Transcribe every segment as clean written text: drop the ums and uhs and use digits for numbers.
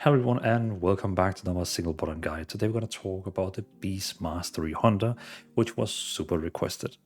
Hello everyone and welcome back to another single button guide. Today we're going to talk about the Beast Mastery Hunter, which was super requested.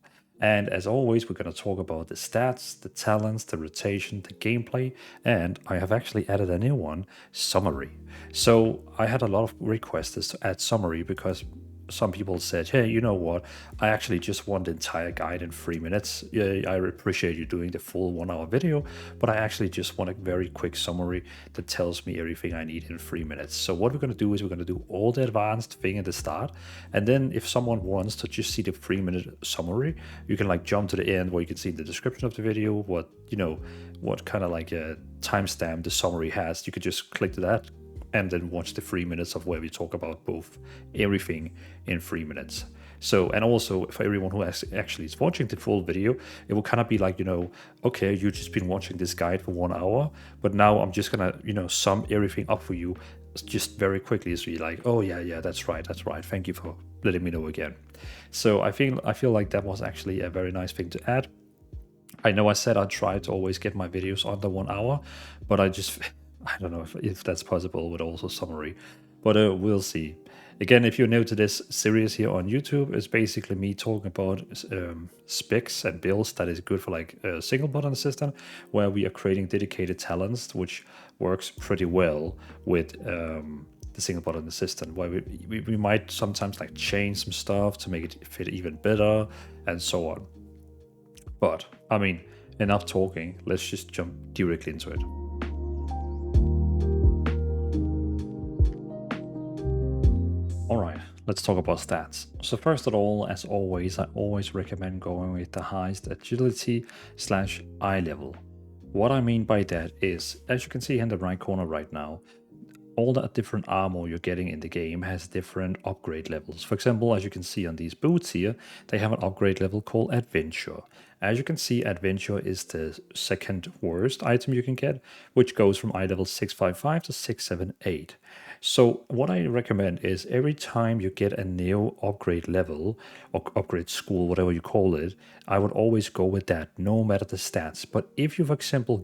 And as always, we're going to talk about the stats, the talents, the rotation, the gameplay, and I have actually added a new one, summary. So I had a lot of requests to add summary because some people said, hey, you know what? I actually just want the entire guide in 3 minutes. Yeah, I appreciate you doing the full 1 hour video, but I actually just want a very quick summary that tells me everything I need in 3 minutes. So what we're going to do is we're going to do all the advanced thing at the start. And then if someone wants to just see the 3 minute summary, you can like jump to the end where you can see in the description of the video what kind of like a timestamp the summary has. You could just click to that and then watch the 3 minutes of where we talk about both everything in 3 minutes. So, and also for everyone who actually is watching the full video, it will kind of be like, okay, you've just been watching this guide for 1 hour, but now I'm just gonna, sum everything up for you just very quickly. So you're like, oh yeah, that's right. Thank you for letting me know again. So I feel like that was actually a very nice thing to add. I know I said I'd try to always get my videos under 1 hour, but I don't know if that's possible with also summary, but we'll see. Again, if you're new to this series here on YouTube, it's basically me talking about specs and builds that is good for like a single button system, where we are creating dedicated talents, which works pretty well with the single button system, where we might sometimes like change some stuff to make it fit even better and so on. But I mean, enough talking. Let's just jump directly into it. Alright, let's talk about stats. So first of all, as always, I always recommend going with the highest agility / eye level. What I mean by that is, as you can see in the right corner right now, all the different armor you're getting in the game has different upgrade levels. For example, as you can see on these boots here, they have an upgrade level called Adventure. As you can see, Adventure is the second worst item you can get, which goes from eye level 655 to 678. So what I recommend is every time you get a new upgrade level or upgrade school, whatever you call it, I would always go with that no matter the stats. But if you, for example,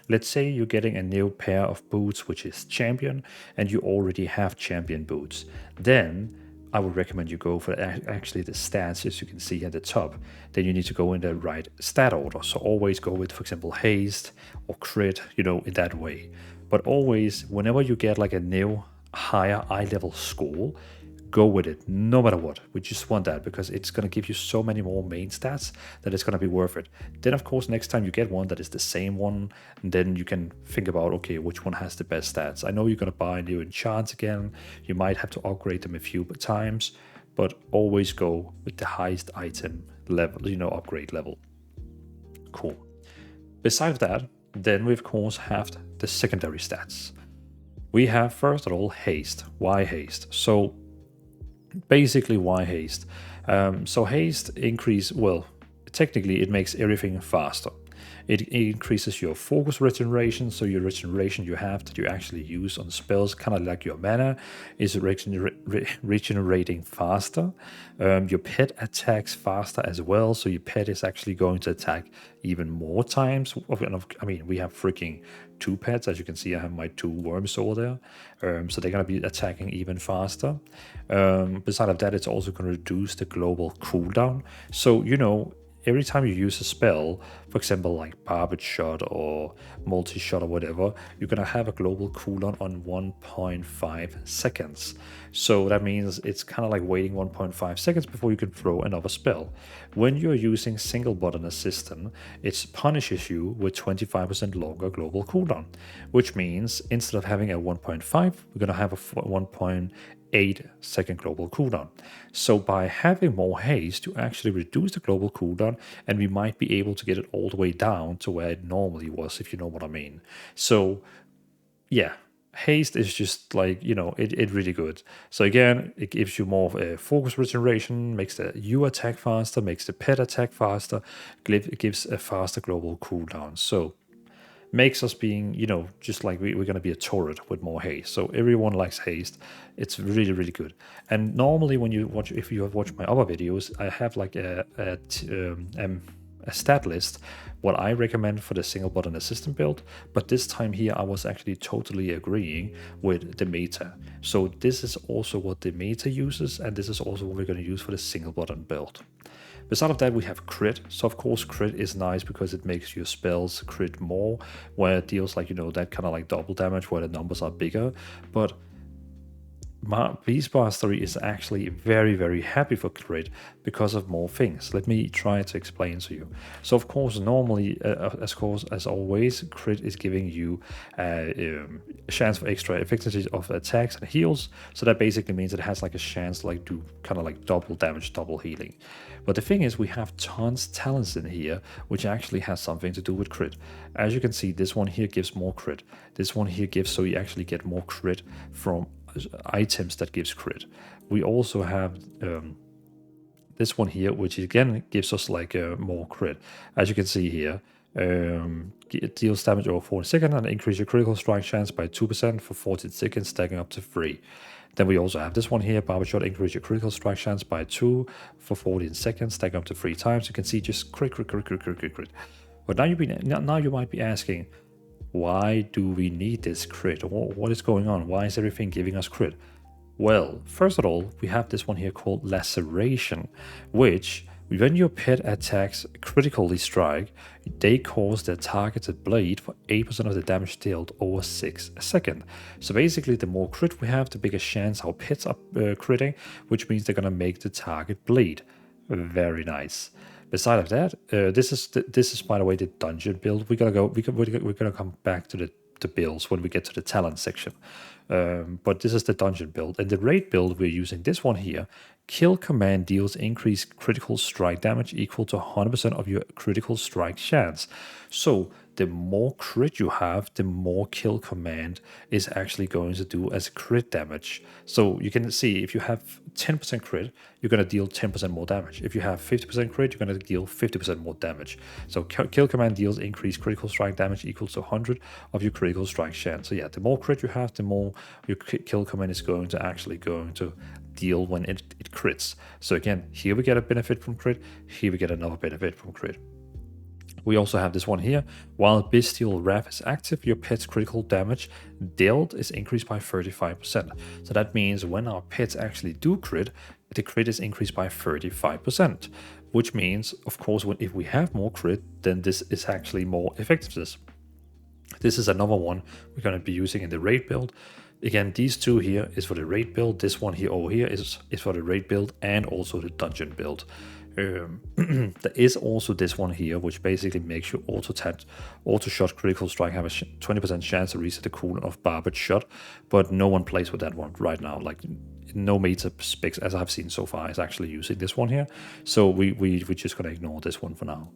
let's say you're getting a new pair of boots, which is champion, and you already have champion boots, then I would recommend you go for actually the stats, as you can see at the top. Then you need to go in the right stat order. So always go with, for example, haste or crit, in that way. But always, whenever you get like a new higher eye level score, go with it no matter what. We just want that because it's going to give you so many more main stats that it's going to be worth it. Then of course next time you get one that is the same one, then you can think about, okay, which one has the best stats. I know you're going to buy new enchants again, you might have to upgrade them a few times, but always go with the highest item level, upgrade level. Cool. Besides that, then we of course have the secondary stats. We have first of all haste. Why haste? So basically, why haste? So haste technically it makes everything faster. It increases your focus regeneration, so your regeneration you have that you actually use on spells, kind of like your mana, is regenerating faster. Your pet attacks faster as well, so your pet is actually going to attack even more times. I mean, we have freaking 2 pets, as you can see. I have my 2 worms over there, so they're going to be attacking even faster. Besides of that, it's also going to reduce the global cooldown. So every time you use a spell, for example, like Barbage Shot or Multi-Shot or whatever, you're going to have a global cooldown on 1.5 seconds. So that means it's kind of like waiting 1.5 seconds before you can throw another spell. When you're using single button assistant, it punishes you with 25% longer global cooldown, which means instead of having a 1.5, we're going to have a 1.8-second global cooldown. So by having more haste, you actually reduce the global cooldown, and we might be able to get it all the way down to where it normally was, if you know what I mean. So yeah, haste is just like, it really good. So again, it gives you more of a focus regeneration, makes the you attack faster, makes the pet attack faster, it gives a faster global cooldown. So makes us being, just like we're going to be a turret with more haste. So everyone likes haste. It's really, really good. And normally when you watch, if you have watched my other videos, I have like a stat list, what I recommend for the single button assistant build, but this time here I was actually totally agreeing with the meta. So this is also what the meta uses, and this is also what we're going to use for the single button build. Beside of that, we have crit. So of course crit is nice because it makes your spells crit more, where it deals like, that kind of like double damage where the numbers are bigger. But Beast Mastery is actually very, very happy for crit because of more things. Let me try to explain to you. So of course, normally, as always, crit is giving you a chance for extra effectiveness of attacks and heals. So that basically means it has like a chance to like do kind of like double damage, double healing. But the thing is, we have tons of talents in here, which actually has something to do with crit. As you can see, this one here gives more crit. This one here gives, so you actually get more crit from items that gives crit. We also have this one here, which again gives us like more crit. As you can see here, it deals damage over 40 seconds and increase your critical strike chance by 2% for 14 seconds, stacking up to 3. Then we also have this one here, Barber Shot, increase your critical strike chance by 2 for 14 seconds, stacking up to 3 times. You can see just crit. But now you might be asking, why do we need this crit? What is going on? Why is everything giving us crit? Well, first of all, we have this one here called Laceration, which, when your pet attacks critically strike, they cause their targeted blade for 8% of the damage dealt over 6 seconds. So basically, the more crit we have, the bigger chance our pets are critting, which means they're gonna make the target bleed. Very nice. Beside of that, this is by the way the dungeon build. We're gonna come back to the builds when we get to the talent section. But this is the dungeon build, and the raid build we're using this one here. Kill command deals increased critical strike damage equal to 100% of your critical strike chance. So the more crit you have, the more kill command is actually going to do as crit damage. So you can see if you have 10% crit, you're going to deal 10% more damage. If you have 50% crit, you're going to deal 50% more damage. So kill command deals increased critical strike damage equals to 100 of your critical strike chance. So yeah, the more crit you have, the more your kill command is going to deal when it crits. So again, here we get a benefit from crit, here we get another benefit from crit. We also have this one here. While Bestial Wrath is active, your pet's critical damage dealt is increased by 35%. So that means when our pets actually do crit, the crit is increased by 35%. Which means, of course, if we have more crit, then this is actually more effectiveness. This is another one we're going to be using in the raid build. Again, these two here is for the raid build. This one here over here is for the raid build and also the dungeon build. There is also this one here, which basically makes you auto shot critical strike have a 20% chance to reset the cooldown of Barbered Shot, but no one plays with that one right now. Like no meta specs as I've seen so far is actually using this one here, so we're just gonna ignore this one for now.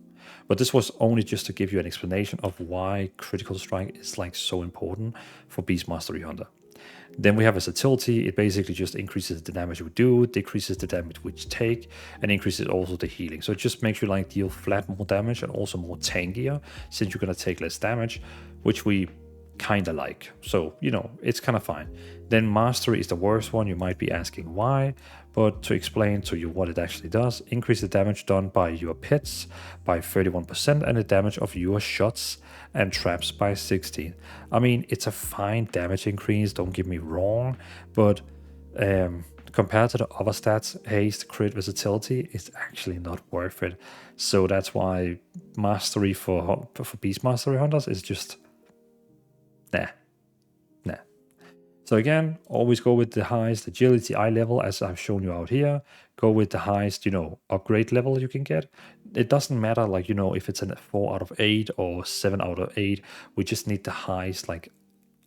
But this was only just to give you an explanation of why critical strike is like so important for Beast Mastery Hunter. Then we have versatility. It basically just increases the damage we do, decreases the damage we take, and increases also the healing. So it just makes you like deal flat more damage and also more tankier, since you're gonna take less damage, which we kind of like. So, it's kind of fine. Then Mastery is the worst one. You might be asking why, but to explain to you what it actually does, increase the damage done by your pets by 31% and the damage of your shots and traps by 16. I mean, it's a fine damage increase, don't get me wrong, but compared to the other stats, haste, crit, versatility, it's actually not worth it. So that's why Mastery for Beast Mastery Hunters is just nah. So again, always go with the highest agility eye level, as I've shown you out here. Go with the highest, upgrade level you can get. It doesn't matter, like, if it's a 4 out of 8 or 7 out of 8. We just need the highest, like,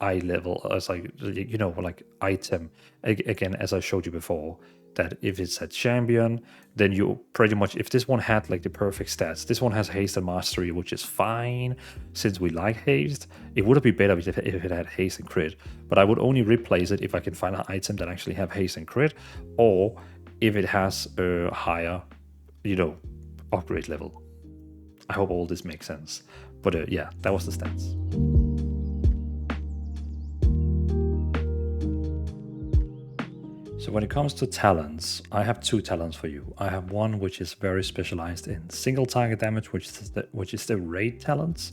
eye level, as like, like item. Again, as I showed you before, that if it's a champion, then you pretty much, if this one had like the perfect stats, this one has haste and mastery, which is fine since we like haste. It would be better if it had haste and crit, but I would only replace it if I can find an item that actually have haste and crit, or if it has a higher, upgrade level. I hope all this makes sense. But yeah, that was the stats. So when it comes to talents, I have 2 talents for you. I have one which is very specialized in single target damage, which is the raid talents.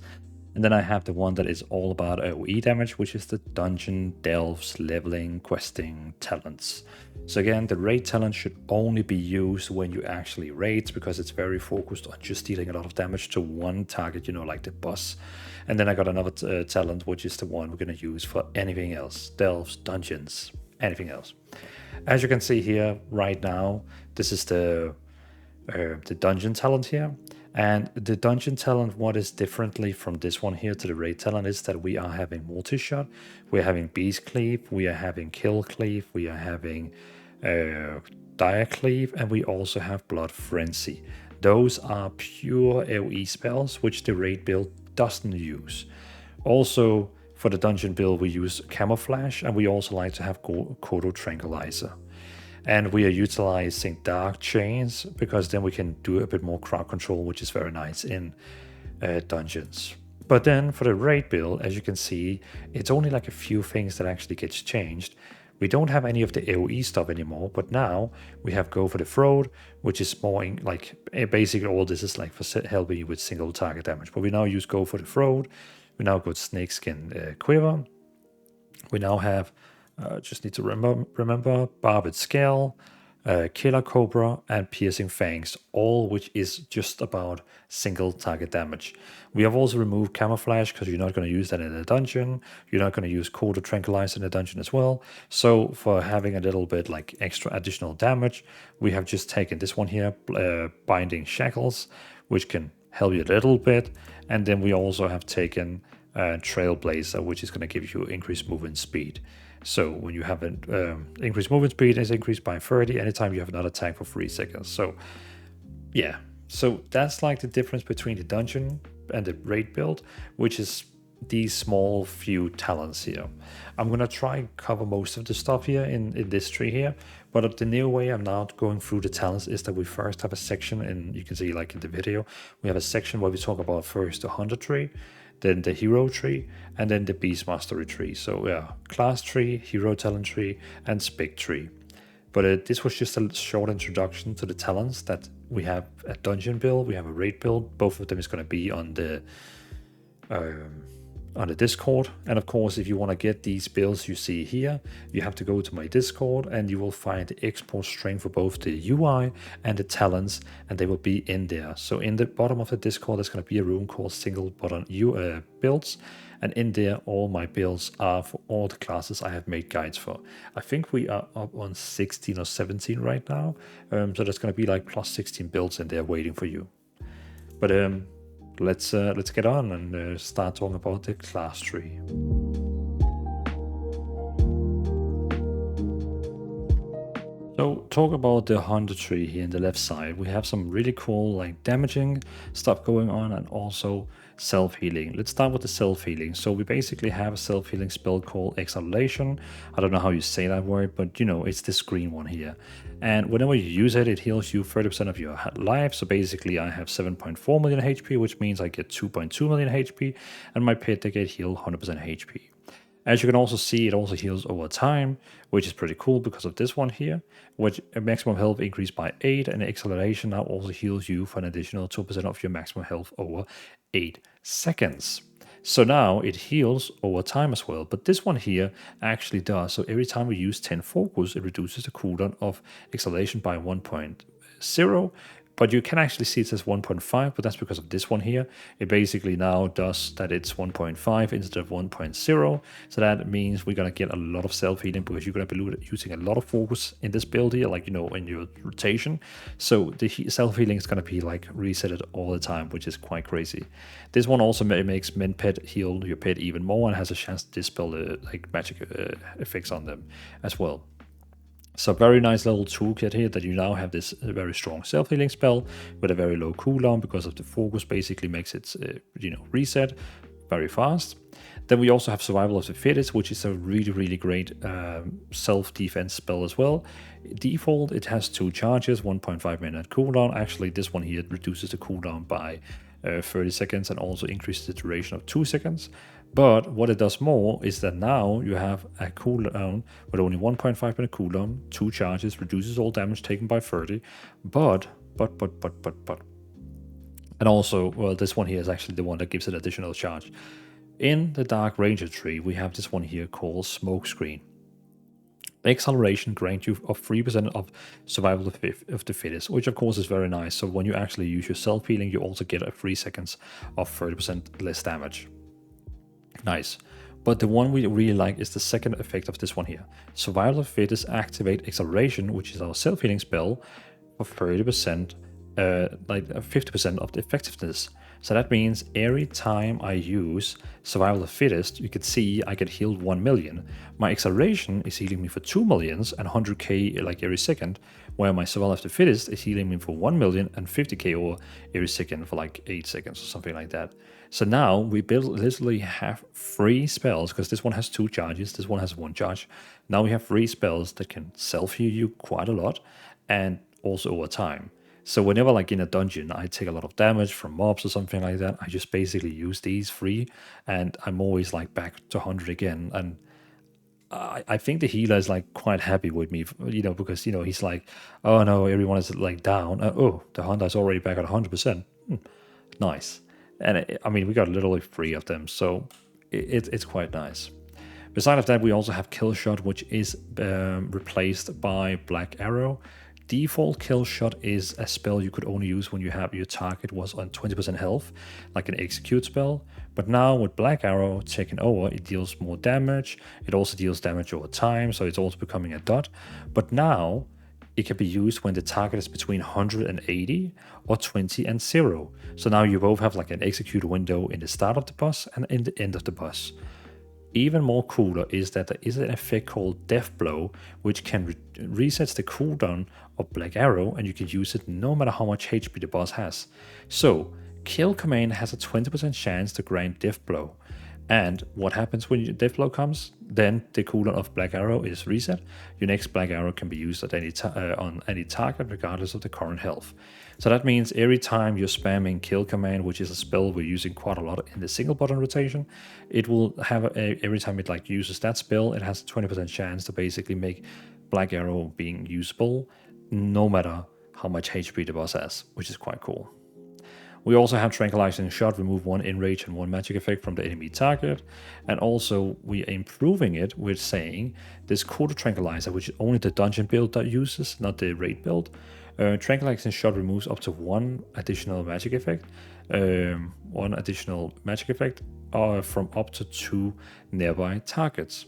And then I have the one that is all about AoE damage, which is the dungeon, delves, leveling, questing talents. So again, the raid talent should only be used when you actually raid, because it's very focused on just dealing a lot of damage to one target, you know, like the boss. And then I got another talent, which is the one we're going to use for anything else, delves, dungeons, anything else. As you can see here right now, this is the dungeon talent here. And the dungeon talent, what is differently from this one here to the raid talent is that we are having multi-shot, we're having beast cleave, we are having kill cleave, we are having dire cleave, and we also have blood frenzy. Those are pure AoE spells, which the raid build doesn't use. Also, for the dungeon build, we use camouflage, and we also like to have Kodo tranquilizer. And we are utilizing dark chains because then we can do a bit more crowd control, which is very nice in dungeons. But then for the raid build, as you can see, it's only like a few things that actually gets changed. We don't have any of the AoE stuff anymore, but now we have Go for the Throat, which is more in, like basically all this is like for helping you with single target damage. But we now use Go for the Throat. We now got Snakeskin Quiver. We now have just need to remember Barbed Scale, Killer Cobra, and Piercing Fangs, all which is just about single target damage. We have also removed Camouflage because you're not going to use that in a dungeon. You're not going to use Kodo Tranquilizer in a dungeon as well. So for having a little bit like extra additional damage, we have just taken this one here, Binding Shackles, which can help you a little bit. And then we also have taken Trailblazer, which is going to give you increased movement speed. So when you have an increased movement speed, it's increased by 30 anytime you have another attack for 3 seconds. So yeah, so that's like the difference between the dungeon and the raid build, which is these small few talents here. I'm gonna try and cover most of the stuff here in this tree here, but the new way I'm now going through the talents is that we first have a section, and you can see like in the video, we have a section where we talk about first the hunter tree, then the hero tree, and then the beast mastery tree. So yeah, class tree, hero talent tree, and spec tree. But this was just a short introduction to the talents that we have a dungeon build, we have a raid build. Both of them is going to be on the Discord. And of course, if you want to get these builds you see here, you have to go to my Discord and you will find the export string for both the UI and the talents, and they will be in there. So in the bottom of the Discord, there's going to be a room called single button builds. And in there, all my builds are for all the classes I have made guides for. I think we are up on 16 or 17 right now. So there's going to be like plus 16 builds in there waiting for you. But let's get on and start talking about the class tree. So talk about the hunter tree here in the left side. We have some really cool like damaging stuff going on, and also self-healing. Let's start with the self-healing. So we basically have a self-healing spell called Exhalation. I don't know how you say that word, but you know, it's this green one here. And whenever you use it, it heals you 30% of your life. So basically I have 7.4 million HP, which means I get 2.2 million HP, and my pet they get healed 100% HP. As you can also see, it also heals over time, which is pretty cool because of this one here, which maximum health increased by 8, and acceleration now also heals you for an additional 2% of your maximum health over 8 seconds. So now it heals over time as well, but this one here actually does. So every time we use 10 focus, it reduces the cooldown of acceleration by 1.0. But you can actually see it says 1.5, but that's because of this one here. It basically now does that it's 1.5 instead of 1.0. So that means we're going to get a lot of self-healing because you're going to be using a lot of focus in this build here, like, you know, in your rotation. So the self-healing is going to be like resetted all the time, which is quite crazy. This one also makes min pet heal your pet even more and has a chance to dispel like magic effects on them as well. So very nice little toolkit here that you now have this very strong self-healing spell with a very low cooldown because of the focus basically makes it reset very fast. Then we also have Survival of the Fittest, which is a really great self-defense spell as well. Default, it has 2 charges, 1.5 minute cooldown. Actually, this one here reduces the cooldown by 30 seconds and also increases the duration of 2 seconds. But what it does more is that now you have a cooldown with only 1.5 minute cooldown, 2 charges, reduces all damage taken by 30, but. And also, well, this one here is actually the one that gives it additional charge. In the Dark Ranger tree, we have this one here called Smokescreen. Acceleration grants you of 3% of survival of the fittest, which of course is very nice. So when you actually use your self-healing, you also get a 3 seconds of 30% less damage. Nice. But the one we really like is the second effect of this one here. Survival of fittest activate acceleration, which is our self-healing spell, for 30%, like 50% of the effectiveness. So that means every time I use Survival of the Fittest, you can see I get healed 1 million. My acceleration is healing me for 2 millions and 100k like every second, where my Survival of the Fittest is healing me for 1 million and 50k or every second for like 8 seconds or something like that. So now we literally have 3 spells, because this one has 2 charges, this one has 1 charge. Now we have 3 spells that can self-heal you quite a lot and also over time. So whenever, like in a dungeon, I take a lot of damage from mobs or something like that, I just basically use these 3, and I'm always like back to 100 again. And I think the healer is like quite happy with me, because he's like, oh no, everyone is like down. Oh, the hunter is already back at 100%. Nice. And I mean, we got literally 3 of them, so it's quite nice. Besides that, we also have Kill Shot, which is replaced by Black Arrow. Default Kill Shot is a spell you could only use when your target was on 20% health, like an execute spell. But now with Black Arrow taking over, it deals more damage. It also deals damage over time, so it's also becoming a dot. But now it can be used when the target is between 180 or 20 and 0. So now you both have like an execute window in the start of the boss and in the end of the boss. Even more cooler is that there is an effect called Death Blow, which can resets the cooldown of Black Arrow, and you can use it no matter how much HP the boss has. So, Kill Command has a 20% chance to grant Death Blow. And what happens when your Death Blow comes? Then the cooldown of Black Arrow is reset. Your next Black Arrow can be used at on any target regardless of the current health. So that means every time you're spamming Kill Command, which is a spell we're using quite a lot in the single button rotation, it will have every time it like uses that spell, it has a 20% chance to basically make Black Arrow being usable, no matter how much HP the boss has, which is quite cool. We also have Tranquilizing Shot, remove 1 enrage and 1 magic effect from the enemy target. And also we are improving it with saying this Quarter Tranquilizer, which is only the dungeon build that uses, not the raid build. Tranquilizing Shot removes up to 1 additional magic effect. From up to 2 nearby targets.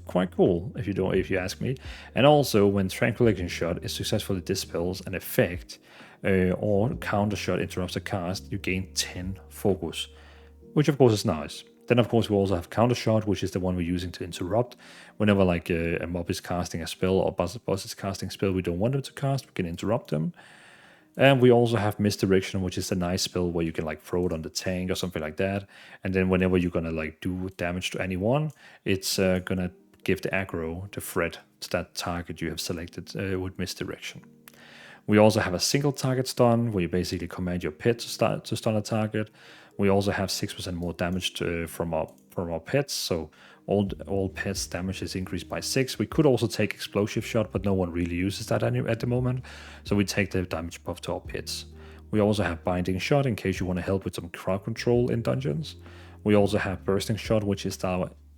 Quite cool, if you ask me. And also, when Tranquilizing Shot is successfully dispels an effect or counter shot interrupts a cast, you gain 10 focus, which of course is nice. Then of course we also have counter shot, which is the one we're using to interrupt. Whenever like a mob is casting a spell or boss is casting a spell we don't want them to cast, we can interrupt them. And we also have Misdirection, which is a nice spell where you can like throw it on the tank or something like that. And then whenever you're gonna like do damage to anyone, it's gonna give the aggro, the threat to that target you have selected with Misdirection. We also have a single target stun, where you basically command your pet to stun a target. We also have 6% more damage from our pets, so all pets' damage is increased by 6. We could also take Explosive Shot, but no one really uses that at the moment, so we take the damage buff to our pets. We also have Binding Shot, in case you want to help with some crowd control in dungeons. We also have Bursting Shot, which is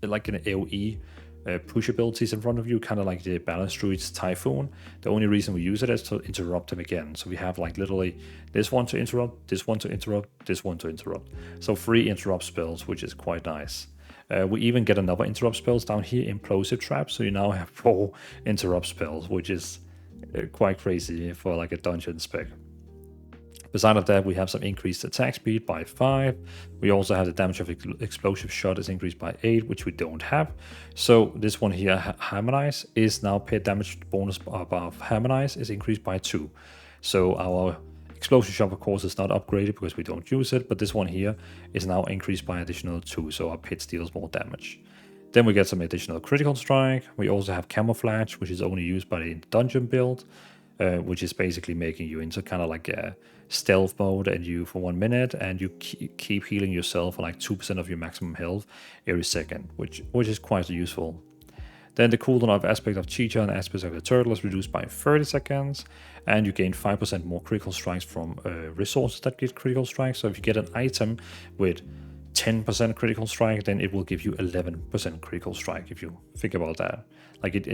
like an AoE push abilities in front of you, kind of like the Balance Druid's Typhoon. The only reason we use it is to interrupt them again. So we have like literally this one to interrupt, this one to interrupt, this one to interrupt. So 3 interrupt spells, which is quite nice. We even get another interrupt spells down here, Implosive Trap. So you now have 4 interrupt spells, which is quite crazy for like a dungeon spec. Besides that, we have some increased attack speed by 5. We also have the damage of Explosive Shot is increased by 8, which we don't have. So this one here, Harmonize, is now pet damage bonus above Harmonize is increased by 2. So our Explosive Shot, of course, is not upgraded because we don't use it, but this one here is now increased by additional 2, so our pet deals more damage. Then we get some additional Critical Strike. We also have Camouflage, which is only used by the dungeon build, which is basically making you into kind of like a stealth mode and you for 1 minute, and you keep healing yourself for like 2% of your maximum health every second, which is quite useful. Then the cooldown of Aspect of Cheetah and Aspect of the Turtle is reduced by 30 seconds, and you gain 5% more critical strikes from resources that get critical strikes. So if you get an item with 10% critical strike, then it will give you 11% critical strike, if you think about that. Like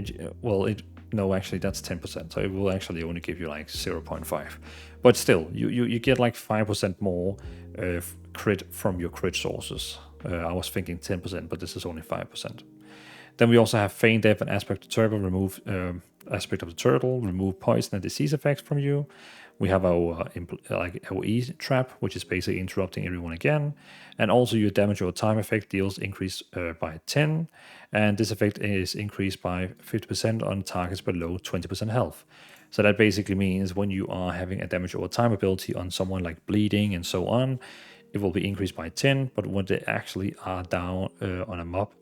no, actually that's 10%, so it will actually only give you like 0.5. But still, you get like 5% more crit from your crit sources. I was thinking 10%, but this is only 5%. Then we also have Feign Death and Aspect of the Turtle, remove Aspect of the Turtle, remove poison and disease effects from you. We have our AoE trap, which is basically interrupting everyone again. And also your damage over time effect deals increase by 10. And this effect is increased by 50% on targets below 20% health. So that basically means when you are having a damage over time ability on someone like bleeding and so on, it will be increased by 10. But when they actually are down on a mob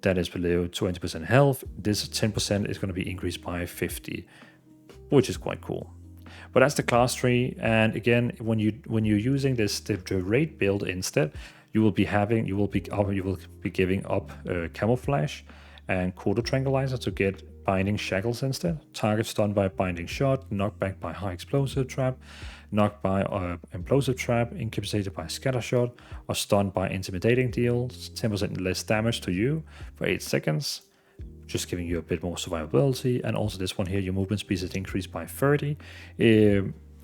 that is below 20% health, this 10% is going to be increased by 50, which is quite cool. But that's the class tree, and again, when you're using this the raid build instead, you will be giving up camouflage and quarter tranquilizer to get binding shackles instead. Target stunned by binding shot, knockback by high explosive trap, knocked by implosive trap, incapacitated by scatter shot, or stunned by intimidating deals 10% less damage to you for 8 seconds. Just giving you a bit more survivability. And also this one here, your movement speed is increased by 30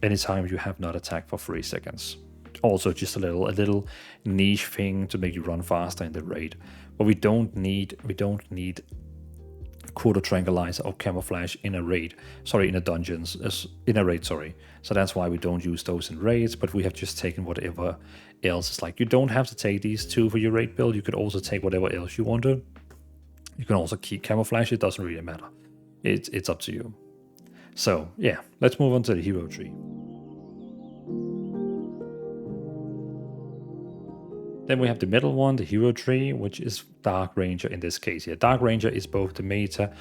anytime you have not attacked for 3 seconds. Also just a little niche thing to make you run faster in the raid. But we don't need quarter tranquilizer or camouflage in a raid. Sorry, in a dungeons. In a raid, sorry. So that's why we don't use those in raids, but we have just taken whatever else is like. You don't have to take these two for your raid build. You could also take whatever else you wanted. You can also keep camouflage, it doesn't really matter. It's up to you. So yeah, let's move on to the hero tree. Then we have the middle one, the hero tree, which is Dark Ranger in this case here. Dark Ranger is both the meta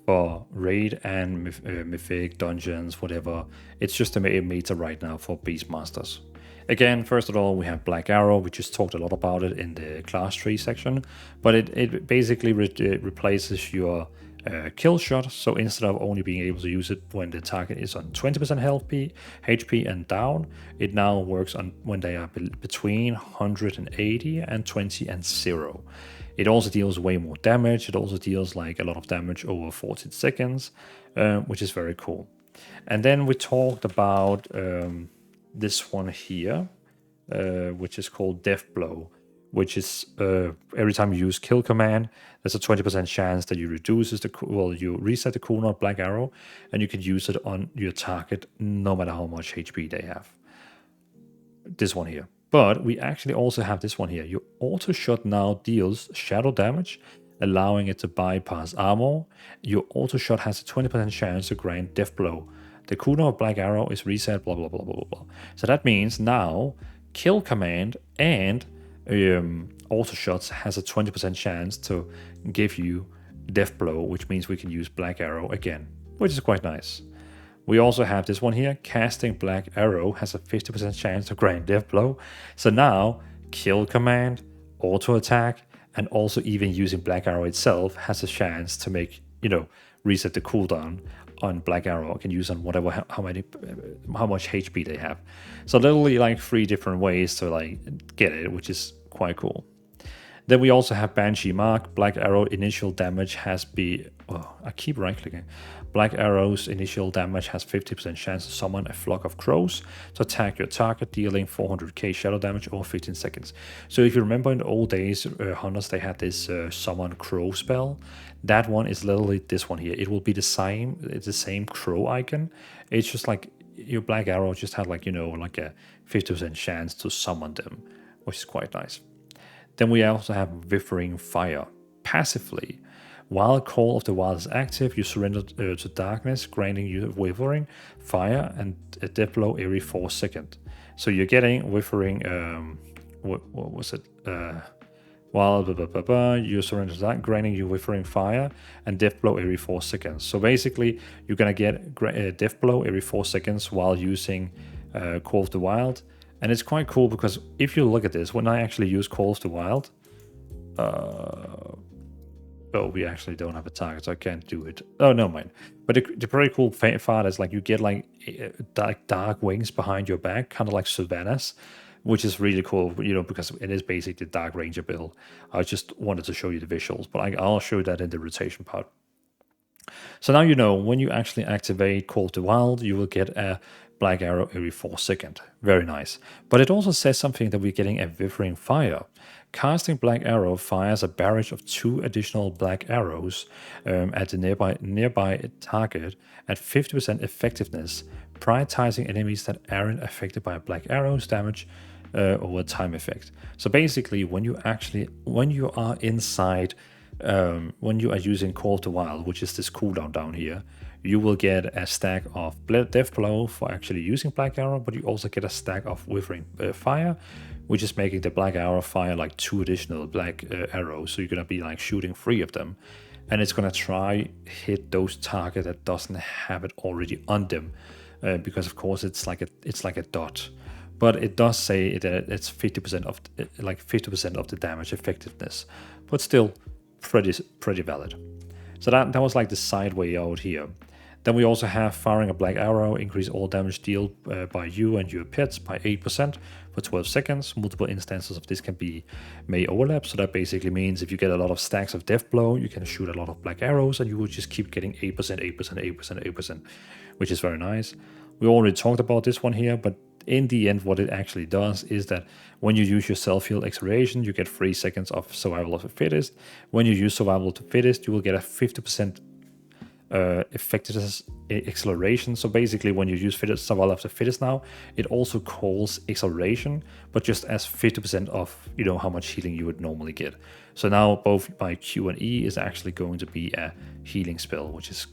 for raid and mythic dungeons, whatever. It's just a meta right now for Beastmasters. Again, first of all, we have Black Arrow. We just talked a lot about it in the class tree section, but it basically replaces your kill shot. So instead of only being able to use it when the target is on 20% health HP and down, it now works on when they are between 180 and 20 and 0. It also deals way more damage. It also deals like a lot of damage over 14 seconds, which is very cool. And then we talked about this one here, which is called Death Blow, which is every time you use kill command, there's a 20% chance that you you reset the cooldown of Black Arrow, and you can use it on your target no matter how much HP they have. This one here. But we actually also have this one here. Your auto shot now deals shadow damage, allowing it to bypass armor. Your auto shot has a 20% chance to grant Death Blow. The cooldown of Black Arrow is reset, blah, blah, blah, blah, blah. So that means now kill command and auto shots has a 20% chance to give you Death Blow, which means we can use Black Arrow again, which is quite nice. We also have this one here. Casting Black Arrow has a 50% chance to grant Death Blow. So now kill command, auto attack, and also even using Black Arrow itself has a chance to make, reset the cooldown on Black Arrow. I can use on whatever how much HP they have. So literally like 3 different ways to like get it, which is quite cool. Then we also have Banshee Mark. Black Arrow initial damage has I keep right clicking. Black Arrow's initial damage has 50% chance to summon a flock of crows to attack your target, dealing 400k shadow damage over 15 seconds. So if you remember in the old days, hunters, they had this summon crow spell. That one is literally this one here. It will be the same. It's the same crow icon. It's just like your Black Arrow just had like a 50% chance to summon them, which is quite nice. Then we also have Withering Fire. Passively, while Call of the Wild is active, you surrender to darkness, granting you Withering Fire and a Death Blow every 4 seconds. So you're getting Withering, what was it? While you surrender to that, granting you Withering Fire and Death Blow every 4 seconds. So basically, you're gonna get Death Blow every 4 seconds while using Call of the Wild. And it's quite cool because if you look at this, when I actually use Call of the Wild, oh, we actually don't have a target, so I can't do it. Oh, no, mind. But the pretty cool part is like you get like dark wings behind your back, kind of like savannas, which is really cool, you know, because it is basically the Dark Ranger build. I just wanted to show you the visuals, but I'll show you that in the rotation part. So now you know when you actually activate Call of the Wild, you will get a black arrow every 4 seconds. Very nice. But it also says something that we're getting a Withering Fire. Casting Black Arrow fires a barrage of 2 additional black arrows at the nearby target at 50% effectiveness, prioritizing enemies that aren't affected by black arrows damage over time effect. So basically, when you are inside, when you are using Call of the Wild, which is this cooldown down here, you will get a stack of Death Blow for actually using Black Arrow, but you also get a stack of Withering Fire, which is making the Black Arrow fire like 2 additional black arrows. So you're going to be like shooting 3 of them. And it's going to try hit those target that doesn't have it already on them. Because of course it's like a dot. But it does say that it's 50% of the damage effectiveness. But still pretty valid. So that was like the side way out here. Then we also have firing a black arrow, increase all damage dealt by you and your pets by 8% for 12 seconds. Multiple instances of this may overlap. So that basically means if you get a lot of stacks of death blow, you can shoot a lot of black arrows and you will just keep getting 8%, 8%, 8%, 8%, which is very nice. We already talked about this one here, but in the end, what it actually does is that when you use your self-heal acceleration, you get 3 seconds of survival of the fittest. When you use survival of the fittest, you will get a 50% effectiveness acceleration. So basically, when you use survival of the fittest now, it also calls acceleration, but just as 50% of how much healing you would normally get. So now both my Q and E is actually going to be a healing spell, which is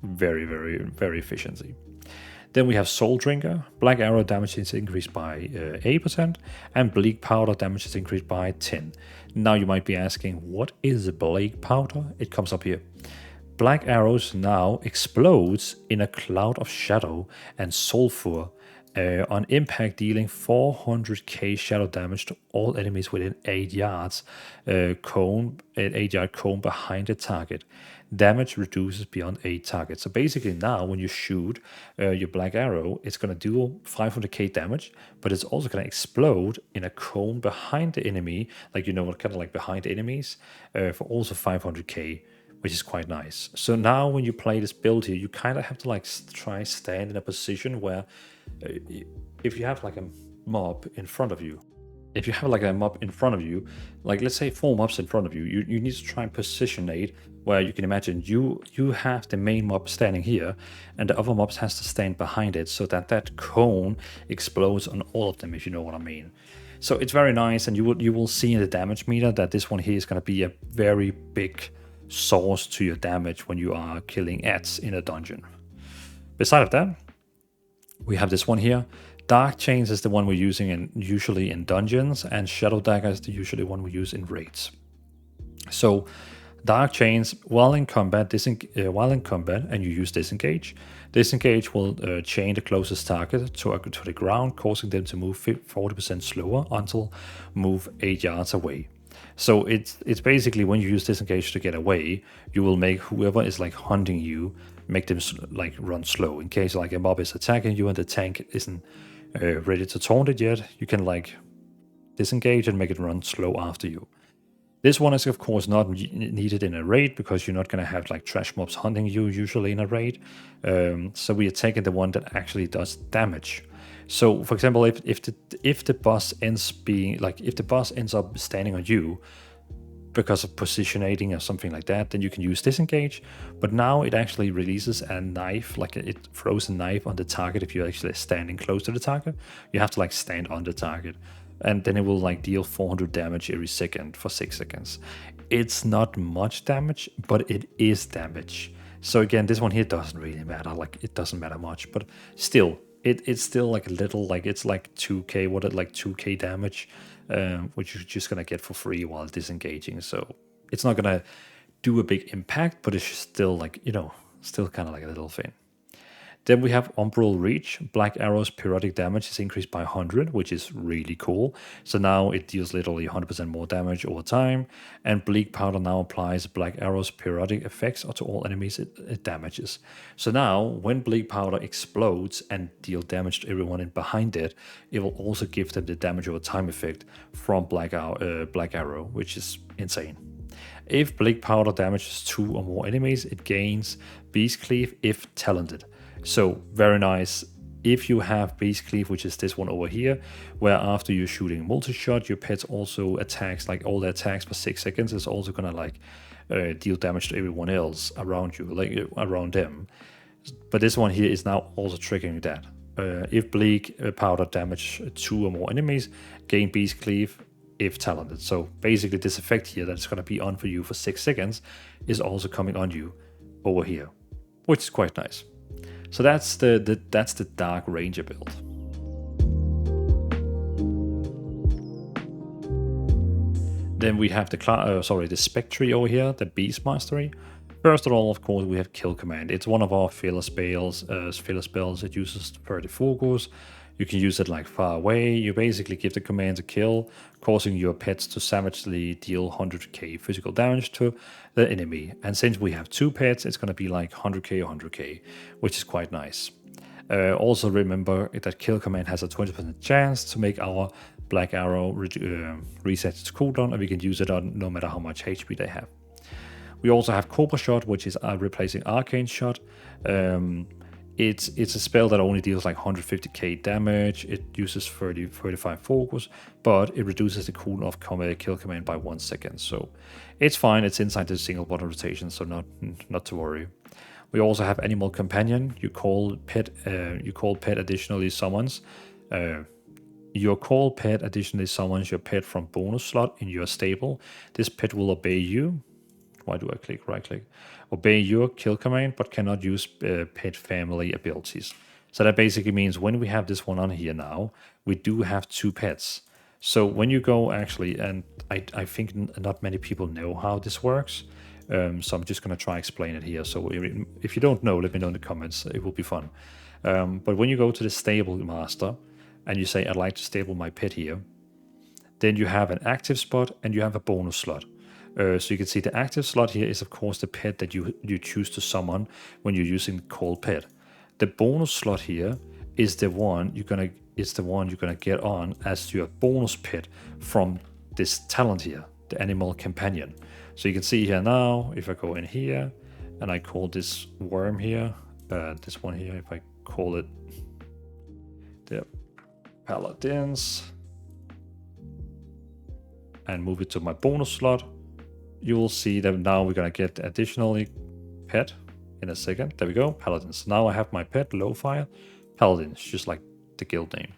very, very, very efficiency. Then we have Soul Drinker. Black Arrow damage is increased by 8%, and Bleak Powder damage is increased by 10. Now you might be asking, what is Bleak Powder? It comes up here. Black arrows now explodes in a cloud of shadow and sulfur on impact, dealing 400k shadow damage to all enemies within 8 yards cone behind the target. Damage reduces beyond 8 targets. So basically now when you shoot your black arrow, it's going to do 500k damage, but it's also going to explode in a cone behind the enemy, like kind of like behind enemies, for also 500k. Which is quite nice. So now when you play this build here, you kind of have to like try stand in a position where if you have like a mob in front of you, like let's say 4 mobs in front of you, you need to try and positionate where you can imagine you have the main mob standing here and the other mobs has to stand behind it so that cone explodes on all of them, if you know what I mean. So it's very nice, and you will see in the damage meter that this one here is going to be a very big source to your damage when you are killing ads in a dungeon. Beside of that, we have this one here. Dark Chains is the one we're using usually in dungeons, and Shadow Dagger is usually one we use in raids. So Dark Chains, while in combat, and you use Disengage, Disengage will chain the closest target to the ground, causing them to move 40% slower until move 8 yards away. So it's basically when you use Disengage to get away, you will make whoever is like hunting you, make them like run slow. In case like a mob is attacking you and the tank isn't ready to taunt it yet, you can like Disengage and make it run slow after you. This one is of course not needed in a raid because you're not going to have like trash mobs hunting you usually in a raid. So we are taking the one that actually does damage. So, for example, if the boss ends up standing on you because of positioning or something like that, then you can use Disengage. But now it actually releases a knife, like it throws a knife on the target if you're actually standing close to the target. You have to like stand on the target, and then it will like deal 400 damage every second for 6 seconds. It's not much damage, but it is damage. So again, this one here doesn't really matter. Like it doesn't matter much, but still. It's still like a little, like it's like 2k damage, which you're just gonna get for free while disengaging. So it's not gonna do a big impact, but it's still like, still kind of like a little thing. Then we have Umbral Reach. Black Arrow's periodic damage is increased by 100, which is really cool. So now it deals literally 100% more damage over time. And Bleak Powder now applies Black Arrow's periodic effects to all enemies it damages. So now, when Bleak Powder explodes and deals damage to everyone in behind it, it will also give them the damage over time effect from Black Arrow, which is insane. If Bleak Powder damages 2 or more enemies, it gains Beast Cleave if talented. So, very nice. If you have Beast Cleave, which is this one over here, where after you're shooting multi-shot, your pet also attacks, like all the attacks for 6 seconds, is also gonna like deal damage to everyone else around you, like around them. But this one here is now also triggering that. If Bleak Powder damage 2 or more enemies, gain Beast Cleave if talented. So basically this effect here that's going to be on for you for 6 seconds is also coming on you over here, which is quite nice. So that's the Dark Ranger build. Then we have the Spec tree over here, the Beast Mastery. First of all, of course, we have Kill Command. It's one of our filler spells. It uses 30 focus. You can use it like far away. You basically give the command to kill, causing your pets to savagely deal 100k physical damage to the enemy. And since we have 2 pets, it's going to be like 100k or 100k, which is quite nice. Also remember that Kill Command has a 20% chance to make our Black Arrow reset its cooldown, and we can use it on no matter how much HP they have. We also have Cobra Shot, which is replacing Arcane Shot. It's a spell that only deals like 150k damage. It uses 35 focus, but it reduces the cooldown of Kill Command by 1 second. So it's fine. It's inside the single button rotation, so not to worry. We also have Animal Companion. You call pet additionally summons. Your call pet additionally summons your pet from bonus slot in your stable. This pet will obey you. Why do I click right click? Obey your kill command, but cannot use pet family abilities. So that basically means when we have this one on here now, we do have 2 pets. So when you go actually, and I think not many people know how this works, so I'm just going to try explain it here. So if you don't know, let me know in the comments. It will be fun. But when you go to the stable master and you say, I'd like to stable my pet here, then you have an active spot and you have a bonus slot. So you can see the active slot here is of course the pet that you choose to summon when you're using call pet. The bonus slot here is the one you're gonna get on as your bonus pet from this talent here, the Animal Companion. So you can see here now, if I go in here and I call this worm here, this one here, if I call it the Paladins and move it to my bonus slot, you will see that now we're going to get additionally pet in a second. There we go, Paladins. Now I have my pet, Lowfire, Paladins, just like the guild name.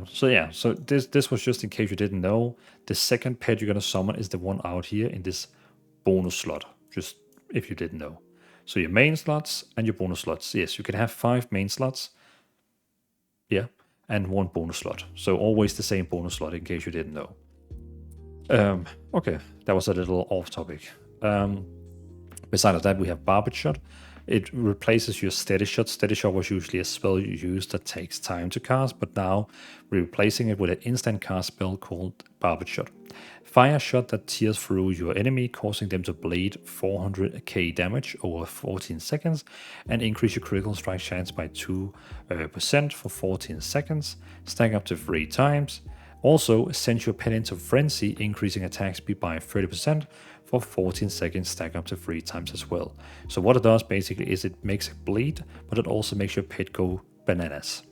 So yeah, so this was just in case you didn't know. The second pet you're going to summon is the one out here in this bonus slot, just if you didn't know. So your main slots and your bonus slots. Yes, you can have 5 main slots. Yeah, and 1 bonus slot. So always the same bonus slot in case you didn't know. Okay, that was a little off topic. Besides that, we have Barbed Shot. It replaces your Steady Shot. Steady Shot was usually a spell you used that takes time to cast, but now we're replacing it with an instant cast spell called Barbed Shot. Fire Shot that tears through your enemy, causing them to bleed 400k damage over 14 seconds, and increase your critical strike chance by 2% for 14 seconds, stack up to 3 times. Also, send your pet into Frenzy, increasing attack speed by 30% for 14 seconds, stack up to 3 times as well. So what it does basically is it makes it bleed, but it also makes your pet go bananas.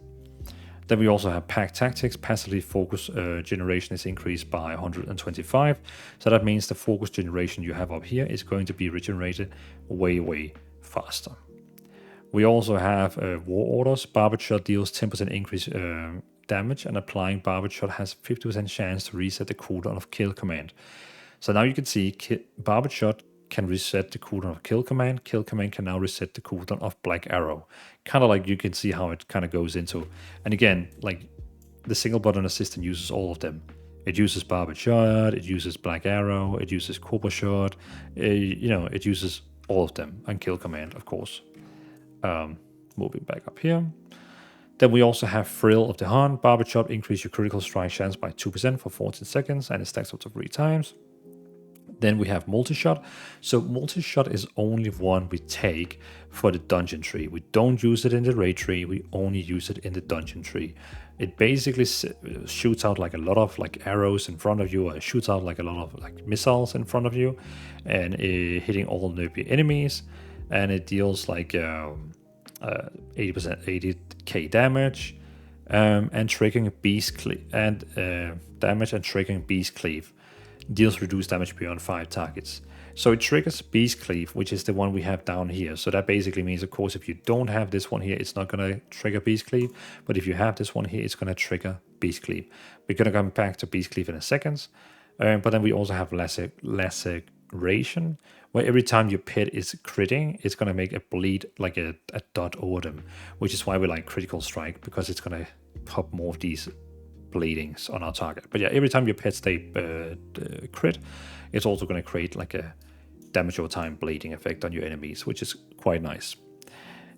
Then we also have Pack Tactics. Passively focus generation is increased by 125. So that means the focus generation you have up here is going to be regenerated way faster. We also have War Orders. Barbed Shot deals 10% increase damage, and applying Barbed Shot has 50% chance to reset the cooldown of Kill Command. So now you can see Barbed Shot can reset the cooldown of Kill Command. Kill Command can now reset the cooldown of Black Arrow. Kind of like you can see how it kind of goes into. And again, like the single button assistant uses all of them. It uses Barbed Shot, it uses Black Arrow, it uses Cobra Shot, it uses all of them, and Kill Command, of course. moving back up here. Then we also have Thrill of the Hunt. Barbed Shot increase your critical strike chance by 2% for 14 seconds, and it stacks up to 3 times. Then we have Multi-Shot. So Multi-Shot is only one we take for the dungeon tree. We don't use it in the raid tree, we only use it in the dungeon tree. It basically shoots out like a lot of like arrows in front of you, or it shoots out like a lot of like missiles in front of you, and hitting all nearby enemies, and it deals like 80k damage, and triggering Beast Cleave, and damage and triggering Beast Cleave. Deals reduced damage beyond 5 targets. So it triggers Beast Cleave, which is the one we have down here. So that basically means, of course, if you don't have this one here, it's not going to trigger Beast Cleave. But if you have this one here, it's going to trigger Beast Cleave. We're going to come back to Beast Cleave in a second. But then we also have Laceration, where every time your pet is critting, it's going to make a bleed like a dot over them, which is why we like Critical Strike, because it's going to pop more of these bleedings on our target. But yeah, every time your pets stay crit, it's also going to create like a damage over time bleeding effect on your enemies, which is quite nice.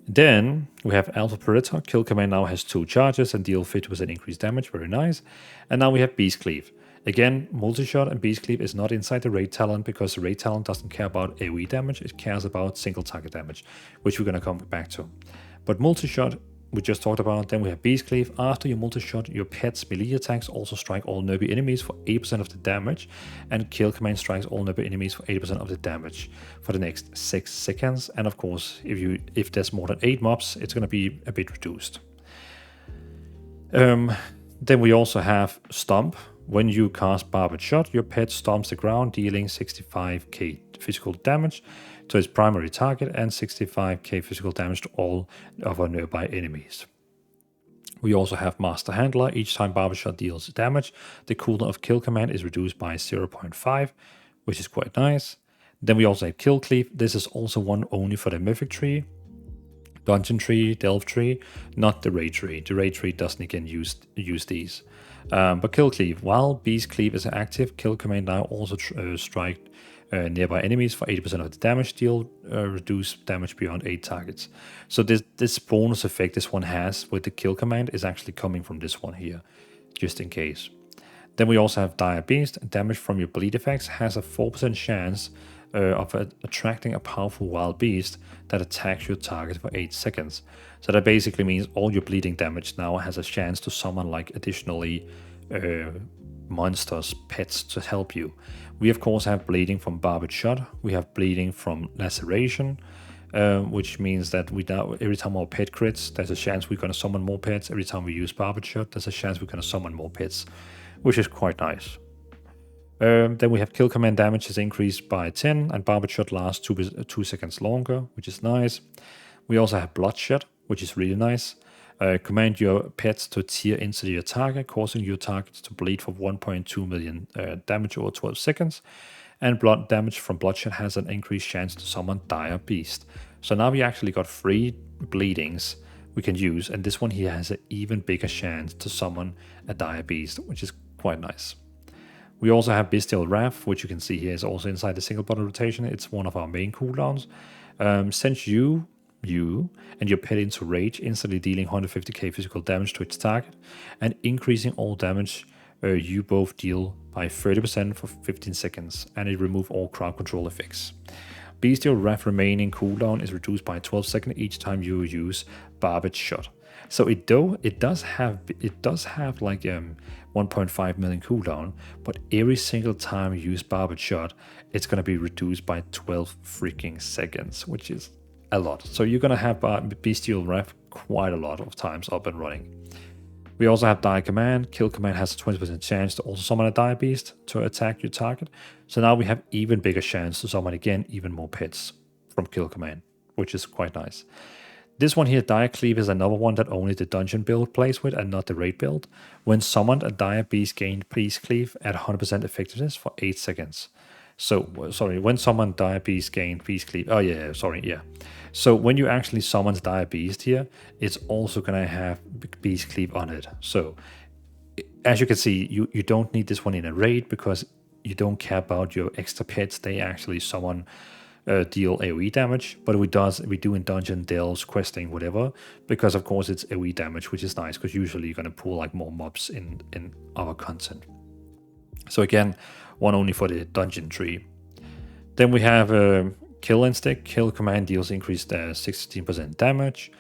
Then we have Alpha Predator. Kill command now has 2 charges and deal 50% increased damage. Very nice. And now we have Beast Cleave. Again, Multi-Shot and Beast Cleave is not inside the raid talent, because the raid talent doesn't care about AoE damage, it cares about single target damage, which we're going to come back to. But Multi-Shot we just talked about. Then we have Beast Cleave. After your multi-shot, your pet's melee attacks also strike all nearby enemies for 8% of the damage, and Kill command strikes all nearby enemies for 80% of the damage for the next 6 seconds. And of course, if there's more than 8 mobs, it's going to be a bit reduced. Then we also have Stomp. When you cast Barbed Shot, your pet stomps the ground, dealing 65k physical damage to its primary target and 65k physical damage to all of our nearby enemies. We also have Master Handler. Each time Barbed Shot deals damage, the cooldown of Kill command is reduced by 0.5, which is quite nice. Then we also have Kill Cleave. This is also one only for the Mythic tree, Dungeon tree, Delve tree, not the Raid tree. The Raid tree doesn't again use these. But Kill Cleave, while Beast Cleave is active, Kill command now also strike nearby enemies for 80% of the damage, deal reduce damage beyond 8 targets. So this bonus effect this one has with the Kill command is actually coming from this one here, just in case. Then we also have Dire Beast. Damage from your bleed effects has a 4% chance of attracting a powerful wild beast that attacks your target for 8 seconds. So that basically means all your bleeding damage now has a chance to summon like additionally monsters, pets to help you. We of course have bleeding from Barbed Shot. We have bleeding from Laceration, which means that we now, every time our pet crits, there's a chance we're going to summon more pets. Every time we use Barbed Shot, there's a chance we're going to summon more pets, which is quite nice. Then we have Kill command damage is increased by 10, and Barbed Shot lasts 2 seconds longer, which is nice. We also have Bloodshot, which is really nice. Command your pets to tear into your target, causing your target to bleed for 1.2 million damage over 12 seconds. And blood damage from Bloodshot has an increased chance to summon Dire Beast. So now we actually got 3 bleedings we can use, and this one here has an even bigger chance to summon a Dire Beast, which is quite nice. We also have Bestial Wrath, which you can see here is also inside the single button rotation. It's one of our main cooldowns. Since you and your pet into rage, instantly dealing 150k physical damage to its target, and increasing all damage you both deal by 30% for 15 seconds, and it removes all crowd control effects. Bestial Wrath remaining cooldown is reduced by 12 seconds each time you use Barbed Shot. So it does have like 1.5 million cooldown, but every single time you use Barbed Shot, it's gonna be reduced by 12 freaking seconds, which is a lot. So you're gonna have Bestial Wrath quite a lot of times up and running. We also have Dire command. Kill command has a 20% chance to also summon a Dire Beast to attack your target. So now we have even bigger chance to summon again even more pets from Kill command, which is quite nice. This one here, Dire Cleave, is another one that only the dungeon build plays with and not the raid build. When summoned, a Dire Beast gained Beast Cleave at 100% effectiveness for 8 seconds. So, sorry, when summoned, Dire Beast gained Beast Cleave. Oh yeah, sorry, yeah. So when you actually summon Dire Beast here, it's also gonna have Beast Cleave on it. So as you can see, you don't need this one in a raid because you don't care about your extra pets. They actually summon deal AoE damage, but we do in dungeon delves, questing, whatever, because of course it's AoE damage, which is nice because usually you're gonna pull like more mobs in our content. So again, one only for the dungeon tree. Then we have kill instinct. Kill command deals increased 16% damage.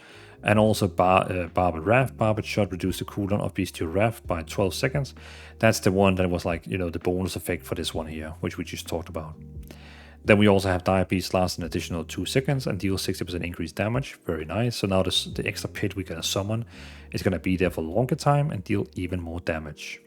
And also Barbed Wrath. Barbed Shot reduced the cooldown of Bestial Wrath by 12 seconds. That's the one that was like, you know, the bonus effect for this one here, which we just talked about. Then we also have Dire Beast lasts an additional 2 seconds and deals 60% increased damage. Very nice. So now the extra pit we can summon is going to be there for a longer time and deal even more damage.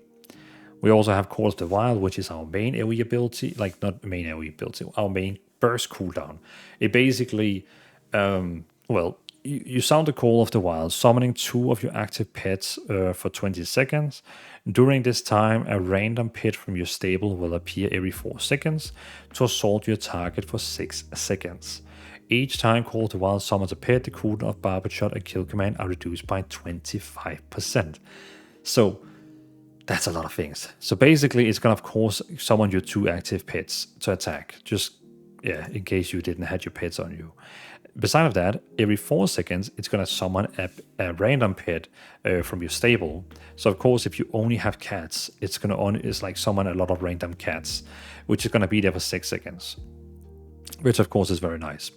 We also have Call of the Wild, which is our main AoE ability, like not main AoE ability, our main burst cooldown. It basically, well, you sound the Call of the Wild, summoning 2 of your active pets for 20 seconds. During this time, a random pet from your stable will appear every 4 seconds to assault your target for 6 seconds. Each time Call of the Wild summons a pet, the cooldown of Barbed Shot and Kill Command are reduced by 25%. So that's a lot of things. So basically, it's gonna, of course, summon your 2 active pets to attack. Just, yeah, in case you didn't have your pets on you. Besides that, every 4 seconds, it's gonna summon a random pet from your stable. So of course, if you only have cats, it's like summon a lot of random cats, which is gonna be there for 6 seconds, which of course is very nice.